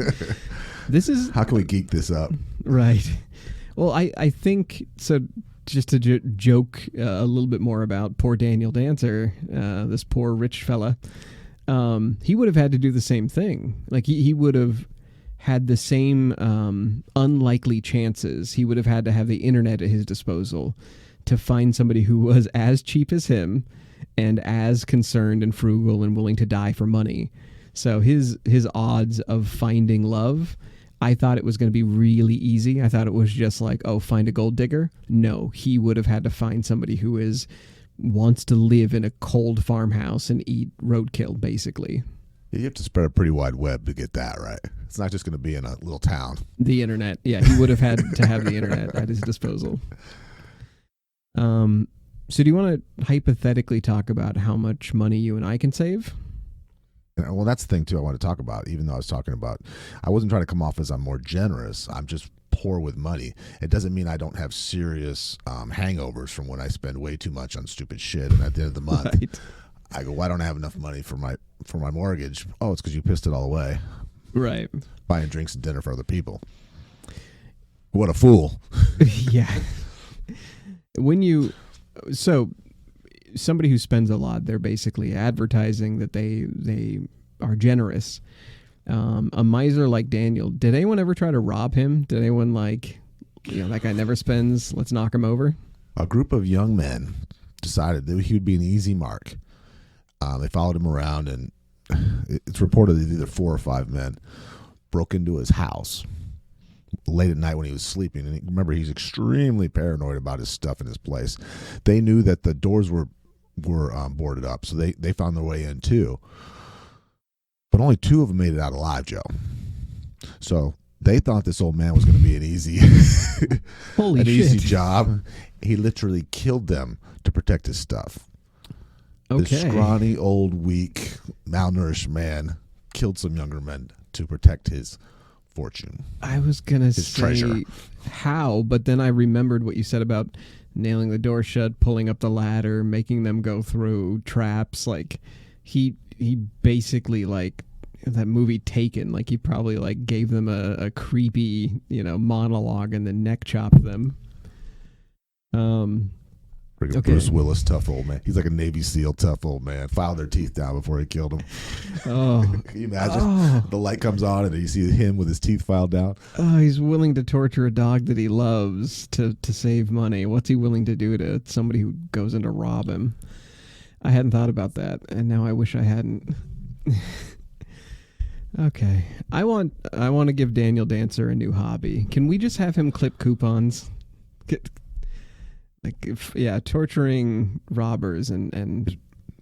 How can we geek this up? Right. Well, I think, so just to joke a little bit more about poor Daniel Dancer, this poor rich fella, he would have had to do the same thing. Like he would have had the same unlikely chances. He would have had to have the internet at his disposal to find somebody who was as cheap as him and as concerned and frugal and willing to die for money. So his odds of finding love, I thought it was going to be really easy. I thought it was just like, oh, find a gold digger. No, he would have had to find somebody who wants to live in a cold farmhouse and eat roadkill, basically. You have to spread a pretty wide web to get that, right? It's not just going to be in a little town. The internet. Yeah, he would have had to have the internet at his disposal. So do you want to hypothetically talk about how much money you and I can save? Well, that's the thing, too, I want to talk about, even though I wasn't trying to come off as I'm more generous. I'm just poor with money. It doesn't mean I don't have serious hangovers from when I spend way too much on stupid shit. And at the end of the month, right. I go, why don't I have enough money for my mortgage? Oh, it's because you pissed it all away. Right. Buying drinks and dinner for other people. What a fool. Yeah. So somebody who spends a lot, they're basically advertising that they are generous. A miser like Daniel, did anyone ever try to rob him? Did anyone that guy never spends, let's knock him over? A group of young men decided that he would be an easy mark. They followed him around, and it's reported that either 4 or 5 men broke into his house late at night when he was sleeping. And remember, he's extremely paranoid about his stuff in his place. They knew that the doors were boarded up, so they found their way in too. But only 2 of them made it out alive, Joe. So They thought this old man was going to be an easy, Holy shit. easy job. He literally killed them to protect his stuff. Okay. This scrawny, old, weak, malnourished man killed some younger men to protect his fortune. I was going to say treasure. how, but then I remembered what you said about nailing the door shut, pulling up the ladder, making them go through traps. Like, he basically, like, that movie Taken, like, he probably, like, gave them a creepy, monologue and then neck chopped them. Freaking Okay. Bruce Willis, tough old man. He's like a Navy SEAL, tough old man. Filed their teeth down before he killed him. Oh. Can you imagine? The light comes on and you see him with his teeth filed down. Oh, he's willing to torture a dog that he loves to save money. What's he willing to do to somebody who goes in to rob him? I hadn't thought about that, and now I wish I hadn't. Okay. I want to give Daniel Dancer a new hobby. Can we just have him clip coupons? Torturing robbers and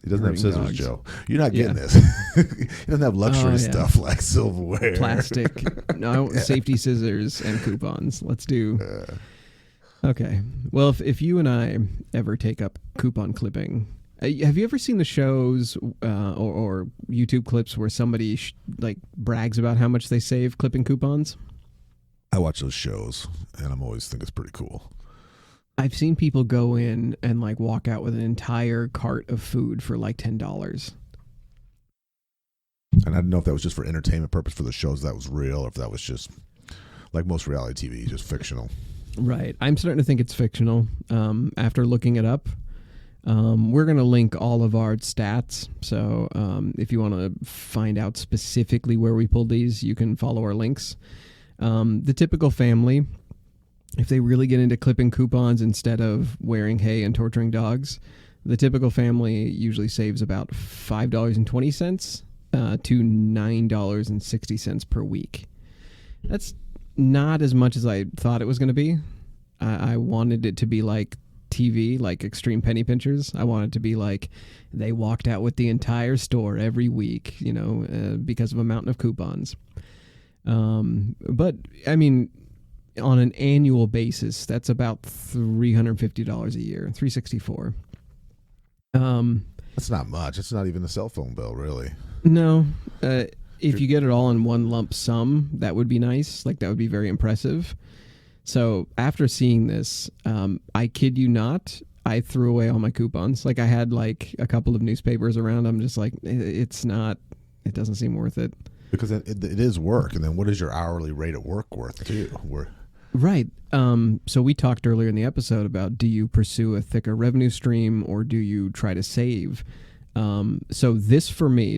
He doesn't have hurting scissors, dogs. Joe. You're not getting Yeah. this. He doesn't have luxury stuff like silverware. Plastic. No, safety scissors and coupons. Let's do. Okay. Well, if you and I ever take up coupon clipping, have you ever seen the shows or YouTube clips where somebody brags about how much they save clipping coupons? I watch those shows, and I'm always think it's pretty cool. I've seen people go in and like walk out with an entire cart of food for like $10. And I didn't know if that was just for entertainment purpose for the shows that was real, or if that was just like most reality TV, just fictional. Right. I'm starting to think it's fictional. After looking it up, we're going to link all of our stats. So if you want to find out specifically where we pulled these, you can follow our links. The typical family, if they really get into clipping coupons instead of wearing hay and torturing dogs, the typical family usually saves about $5.20 to $9.60 per week. That's not as much as I thought it was going to be. I wanted it to be like TV, like Extreme Penny Pinchers. I wanted it to be like they walked out with the entire store every week, because of a mountain of coupons. But I mean, on an annual basis, that's about $350 a year, $364. That's not much. It's not even a cell phone bill, really. No, if you get it all in one lump sum, that would be nice. Like, that would be very impressive. So after seeing this, I kid you not, I threw away all my coupons. Like, I had like a couple of newspapers around. I'm just like, it doesn't seem worth it. Because it is work. And then what is your hourly rate at work worth, too? Right. So we talked earlier in the episode about, do you pursue a thicker revenue stream or do you try to save? So this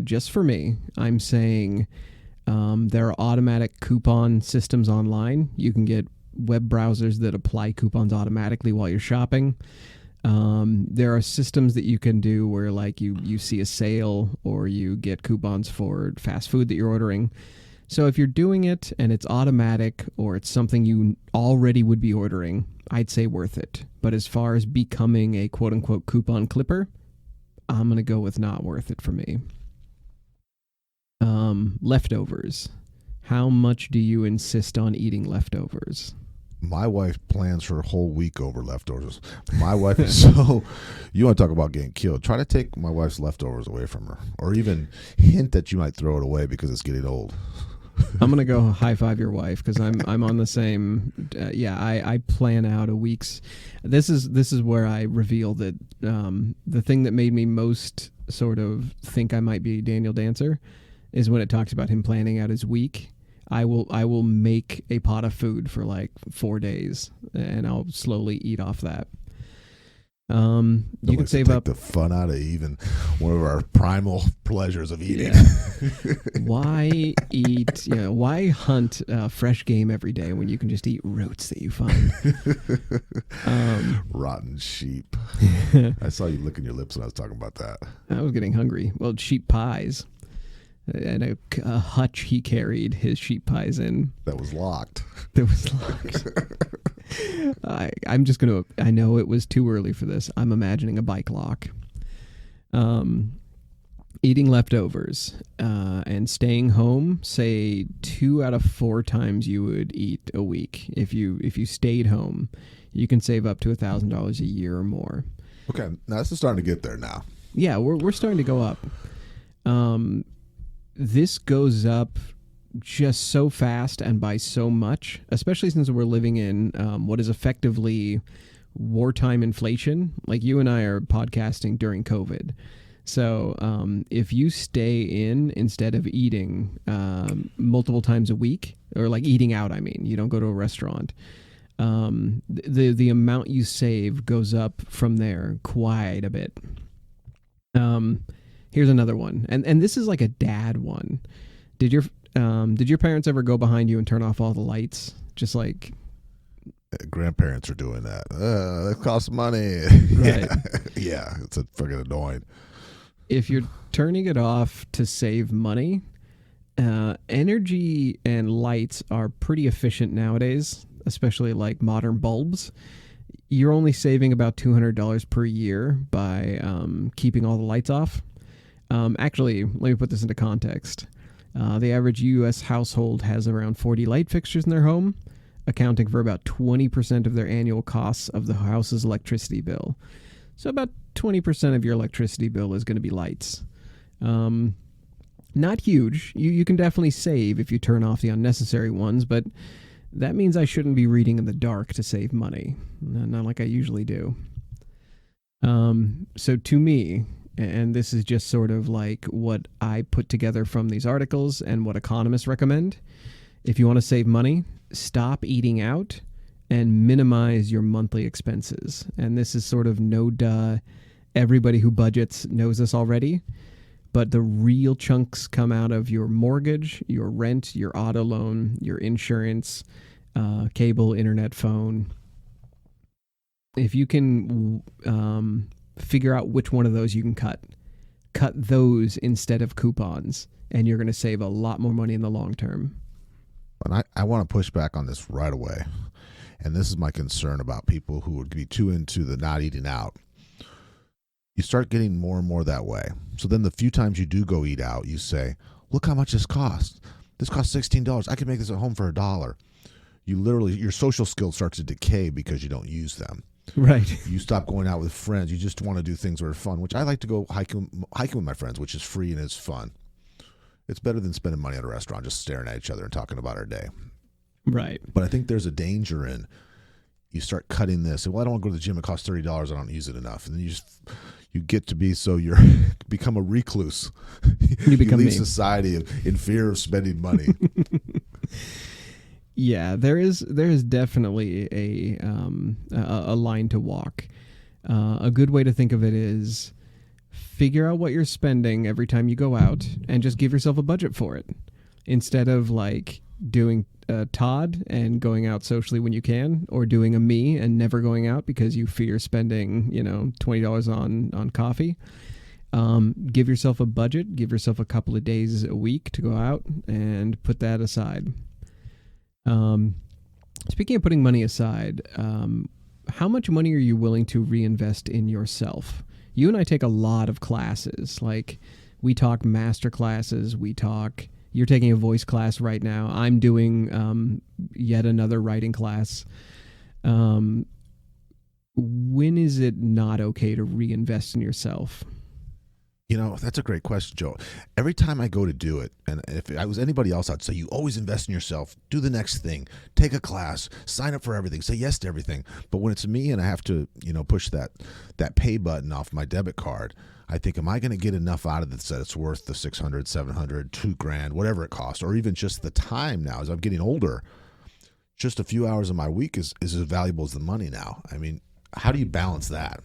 just for me, I'm saying there are automatic coupon systems online. You can get web browsers that apply coupons automatically while you're shopping. There are systems that you can do where like you see a sale or you get coupons for fast food that you're ordering. So if you're doing it and it's automatic or it's something you already would be ordering, I'd say worth it. But as far as becoming a quote-unquote coupon clipper, I'm going to go with not worth it for me. Leftovers. How much do you insist on eating leftovers? My wife plans her whole week over leftovers. My wife is so... You want to talk about getting killed. Try to take my wife's leftovers away from her. Or even hint that you might throw it away because it's getting old. I'm gonna go high five your wife because I'm on the same. I plan out a week's. This is where I reveal that the thing that made me most sort of think I might be Daniel Dancer is when it talks about him planning out his week. I will make a pot of food for like 4 days and I'll slowly eat off that. You can save up the fun out of even one of our primal pleasures of eating. Yeah. Why eat? Why hunt fresh game every day when you can just eat roots that you find? Rotten sheep. I saw you licking your lips when I was talking about that. I was getting hungry. Well, sheep pies. And a hutch he carried his sheep pies in. That was locked. I'm just going to... I know it was too early for this. I'm imagining a bike lock. Eating leftovers and staying home, say 2 out of 4 times you would eat a week. If you stayed home, you can save up to $1,000 a year or more. Okay, now this is starting to get there now. Yeah, we're starting to go up. This goes up just so fast and by so much, especially since we're living in what is effectively wartime inflation. Like you and I are podcasting during COVID. So if you stay in instead of eating multiple times a week, or like eating out, I mean, you don't go to a restaurant, the amount you save goes up from there quite a bit. Here's another one, and this is like a dad one. Did your parents ever go behind you and turn off all the lights? Just like grandparents are doing that. That costs money. Right. Yeah, it's a fucking annoying. If you're turning it off to save money, energy and lights are pretty efficient nowadays, especially like modern bulbs. You're only saving about $200 per year by keeping all the lights off. Actually, let me put this into context. The average U.S. household has around 40 light fixtures in their home, accounting for about 20% of their annual costs of the house's electricity bill. So about 20% of your electricity bill is going to be lights. Not huge. You can definitely save if you turn off the unnecessary ones, but that means I shouldn't be reading in the dark to save money. Not like I usually do. So to me, and this is just sort of like what I put together from these articles and what economists recommend, if you want to save money, stop eating out and minimize your monthly expenses. And this is sort of no duh. Everybody who budgets knows this already. But the real chunks come out of your mortgage, your rent, your auto loan, your insurance, cable, internet, phone. If you can figure out which one of those you can cut those instead of coupons, and you're going to save a lot more money in the long term. And I want to push back on this right away. And this is my concern about people who would be too into the not eating out. You start getting more and more that way. So then the few times you do go eat out, you say, look how much this costs. This costs $16. I can make this at home for $1. You literally, your social skills start to decay because you don't use them. Right. You stop going out with friends. You just want to do things that are fun, which I like to go hiking with my friends, which is free and is fun. It's better than spending money at a restaurant just staring at each other and talking about our day. Right. But I think there's a danger in you start cutting this. Well, I don't want to go to the gym. It costs $30. I don't use it enough. And then you get to be you're become a recluse. You become leave me. Society in fear of spending money. Yeah, there is definitely a line to walk. A good way to think of it is figure out what you're spending every time you go out and just give yourself a budget for it. Instead of like doing Todd and going out socially when you can, or doing a me and never going out because you fear spending, $20 on coffee. Give yourself a budget, give yourself a couple of days a week to go out and put that aside. Speaking of putting money aside, how much money are you willing to reinvest in yourself? You and I take a lot of classes. Like we talk master classes, you're taking a voice class right now. I'm doing yet another writing class. When is it not okay to reinvest in yourself? That's a great question, Joe. Every time I go to do it, and if I was anybody else, I'd say you always invest in yourself. Do the next thing. Take a class. Sign up for everything. Say yes to everything. But when it's me and I have to, push that pay button off my debit card, I think, am I going to get enough out of this that it's worth the $600, $700, $2,000, whatever it costs, or even just the time now as I'm getting older? Just a few hours of my week is as valuable as the money now. I mean, how do you balance that?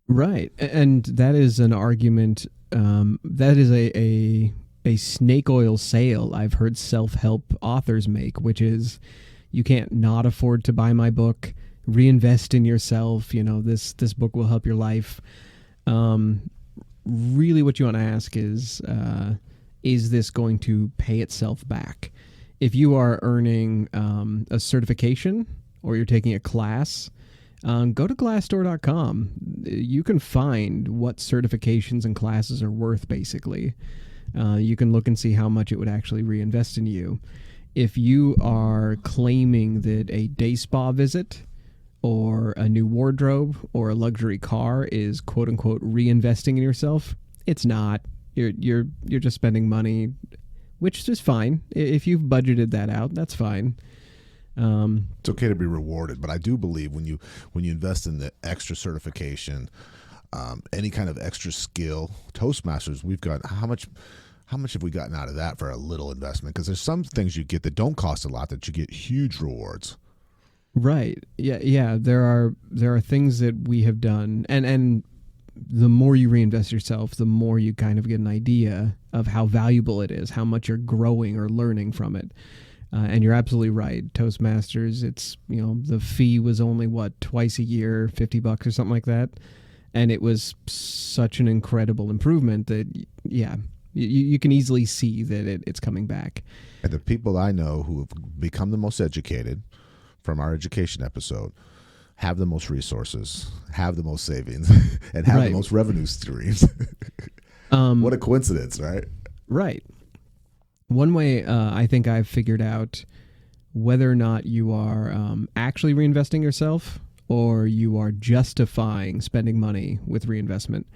Right. And that is an argument, that is a snake oil sale I've heard self-help authors make, which is you can't not afford to buy my book, reinvest in yourself, this book will help your life. Really what you want to ask is this going to pay itself back? If you are earning a certification or you're taking a class, Go to glassdoor.com. You can find what certifications and classes are worth, basically. You can look and see how much it would actually reinvest in you. If you are claiming that a day spa visit or a new wardrobe or a luxury car is quote unquote reinvesting in yourself, it's not. You're just spending money, which is fine. If you've budgeted that out, that's fine. It's okay to be rewarded, but I do believe when you invest in the extra certification, any kind of extra skill, Toastmasters, we've got how much have we gotten out of that for a little investment? Because there's some things you get that don't cost a lot that you get huge rewards. Right. Yeah. There are things that we have done, and the more you reinvest yourself, the more you kind of get an idea of how valuable it is, how much you're growing or learning from it. And you're absolutely right. Toastmasters, it's, the fee was only twice a year, $50 or something like that. And it was such an incredible improvement that, yeah, you can easily see that it's coming back. And the people I know who have become the most educated from our education episode have the most resources, have the most savings, and have the most revenue streams. What a coincidence, right? Right. One way I think I've figured out whether or not you are actually reinvesting yourself or you are justifying spending money with reinvestment,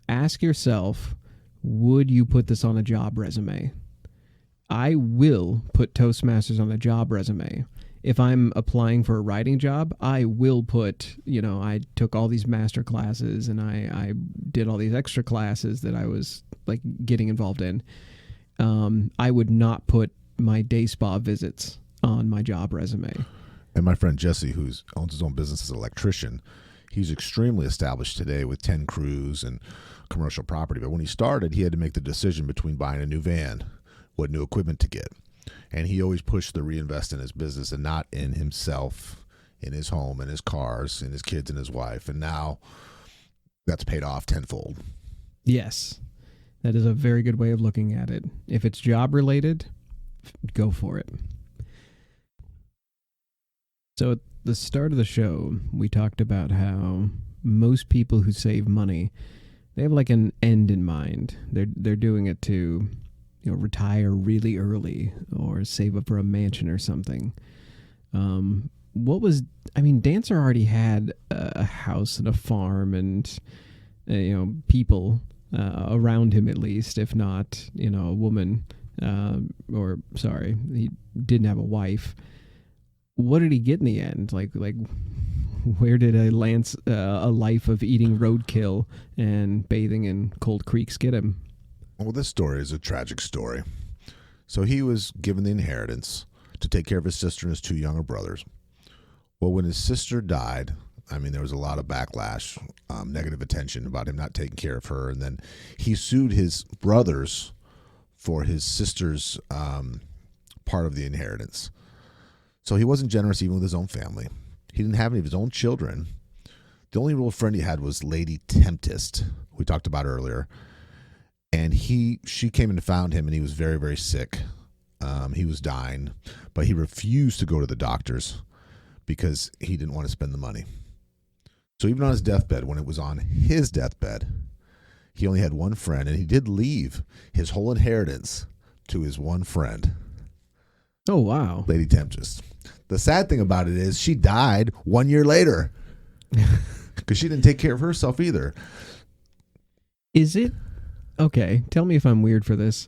ask yourself, would you put this on a job resume? I will put Toastmasters on a job resume. If I'm applying for a writing job, I will put, I took all these master classes and I did all these extra classes that I was like getting involved in. I would not put my day spa visits on my job resume. And my friend Jesse, who owns his own business as an electrician, he's extremely established today with 10 crews and commercial property. But when he started, he had to make the decision between buying a new van, what new equipment to get. And he always pushed the reinvest in his business and not in himself, in his home, in his cars, in his kids and his wife. And now that's paid off tenfold. Yes. That is a very good way of looking at it. If it's job related, go for it. So at the start of the show, we talked about how most people who save money, they have like an end in mind. They're doing it to, retire really early or save up for a mansion or something. Dancer already had a house and a farm and, people around him at least, if not, a woman, he didn't have a wife. What did he get in the end? Like where did a life of eating roadkill and bathing in cold creeks get him? Well, this story is a tragic story. So he was given the inheritance to take care of his sister and his two younger brothers. Well, when his sister died, there was a lot of backlash, negative attention about him not taking care of her. And then he sued his brothers for his sister's part of the inheritance. So he wasn't generous even with his own family. He didn't have any of his own children. The only real friend he had was Lady Tempest, we talked about earlier. And she came and found him, and he was very, very sick. He was dying, but he refused to go to the doctors because he didn't want to spend the money. So even on his deathbed, when it was on his deathbed, he only had one friend, and he did leave his whole inheritance to his one friend. Oh, wow. Lady Tempest. The sad thing about it is she died 1 year later because she didn't take care of herself either. Is it? Okay, tell me if I'm weird for this.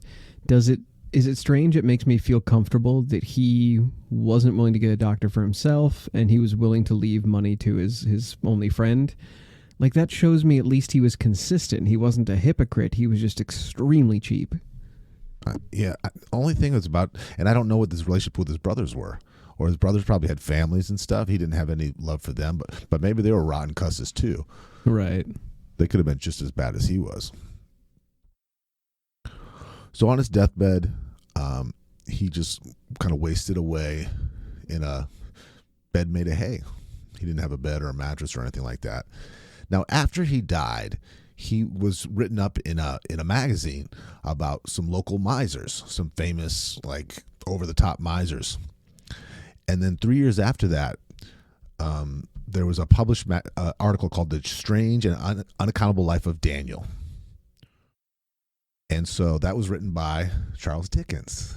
Is it strange? It makes me feel comfortable that he wasn't willing to get a doctor for himself and he was willing to leave money to his only friend. Like, that shows me at least he was consistent. He wasn't a hypocrite. He was just extremely cheap. Only thing was about, and I don't know what his relationship with his brothers were, or his brothers probably had families and stuff. He didn't have any love for them, but maybe they were rotten cusses too. Right. They could have been just as bad as he was. So on his deathbed, he just kind of wasted away in a bed made of hay. He didn't have a bed or a mattress or anything like that. Now, after he died, he was written up in a magazine about some local misers, some famous, like, over-the-top misers. And then 3 years after that, there was a published article called The Strange and Unaccountable Life of Daniel. And so that was written by Charles Dickens.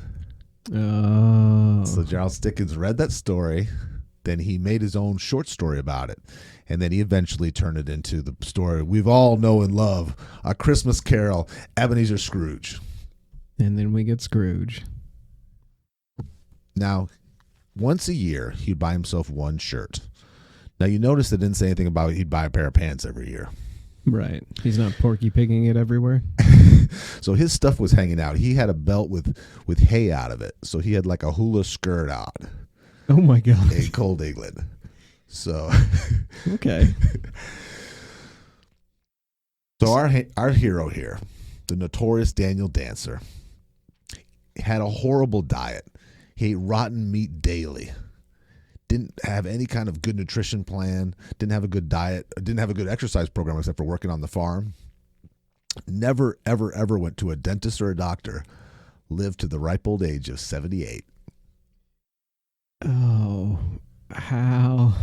Oh. So Charles Dickens read that story, then he made his own short story about it, and then he eventually turned it into the story we've all know and love, A Christmas Carol, Ebenezer Scrooge. And then we get Scrooge. Now, once a year, he'd buy himself one shirt. Now, you notice it didn't say anything about he'd buy a pair of pants every year. Right. He's not Porky Pigging it everywhere. So his stuff was hanging out. He had a belt with hay out of it. So he had like a hula skirt out. Oh, my God. In cold England. So. Okay. So our hero here, the notorious Daniel Dancer, had a horrible diet. He ate rotten meat daily. Didn't have any kind of good nutrition plan. Didn't have a good diet. Didn't have a good exercise program except for working on the farm. Never, ever, ever went to a dentist or a doctor. Lived to the ripe old age of 78. Oh, how?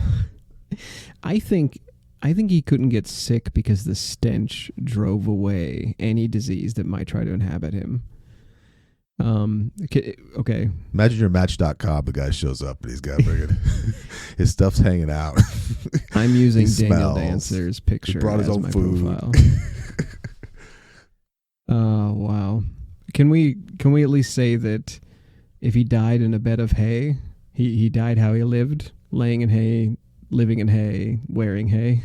I think he couldn't get sick because the stench drove away any disease that might try to inhabit him. Okay. Imagine you're Match.com. The guy shows up and he's got his stuff's hanging out. I'm using He Daniel smells. Dancer's picture. He brought his as own my food. profile. Oh, wow. Can we at least say that if he died in a bed of hay, he died how he lived, laying in hay, living in hay, wearing hay?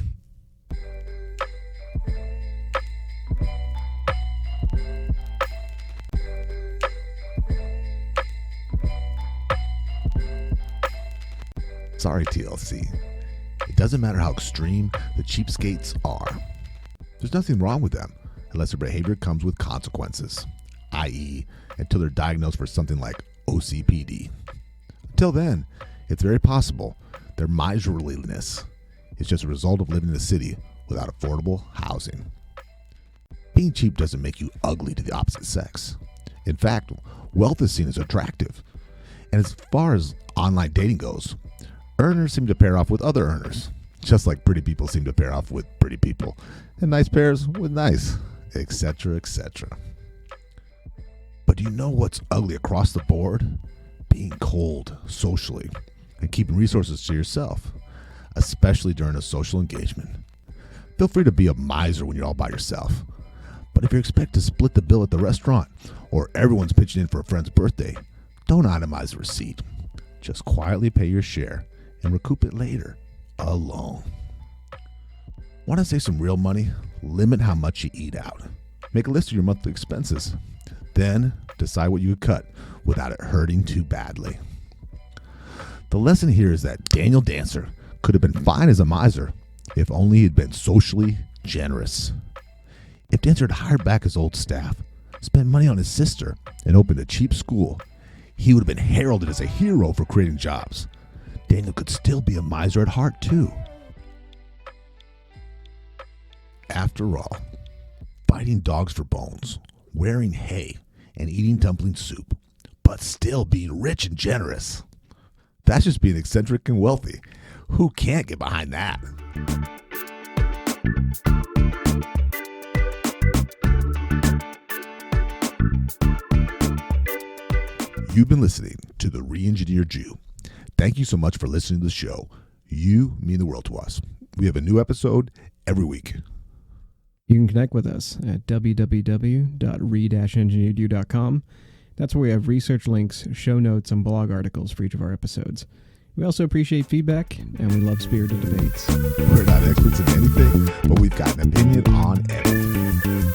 Sorry, TLC. It doesn't matter how extreme the cheapskates are. There's nothing wrong with them unless their behavior comes with consequences, i.e., until they're diagnosed for something like OCPD. Until then, it's very possible their miserliness is just a result of living in a city without affordable housing. Being cheap doesn't make you ugly to the opposite sex. In fact, wealth is seen as attractive. And as far as online dating goes, earners seem to pair off with other earners, just like pretty people seem to pair off with pretty people, and nice pairs with nice, etc., etc. But do you know what's ugly across the board? Being cold socially and keeping resources to yourself, especially during a social engagement. Feel free to be a miser when you're all by yourself. But if you expect to split the bill at the restaurant or everyone's pitching in for a friend's birthday, don't itemize the receipt. Just quietly pay your share and recoup it later, alone. Want to save some real money? Limit how much you eat out. Make a list of your monthly expenses. Then decide what you would cut without it hurting too badly. The lesson here is that Daniel Dancer could have been fine as a miser if only he'd been socially generous. If Dancer had hired back his old staff, spent money on his sister, and opened a cheap school, he would have been heralded as a hero for creating jobs. Daniel could still be a miser at heart, too. After all, fighting dogs for bones, wearing hay, and eating dumpling soup, but still being rich and generous. That's just being eccentric and wealthy. Who can't get behind that? You've been listening to The Re-Engineered Jew. Thank you so much for listening to the show. You mean the world to us. We have a new episode every week. You can connect with us at www.re-engineeredyou.com. That's where we have research links, show notes, and blog articles for each of our episodes. We also appreciate feedback, and we love spirited debates. We're not experts in anything, but we've got an opinion on everything.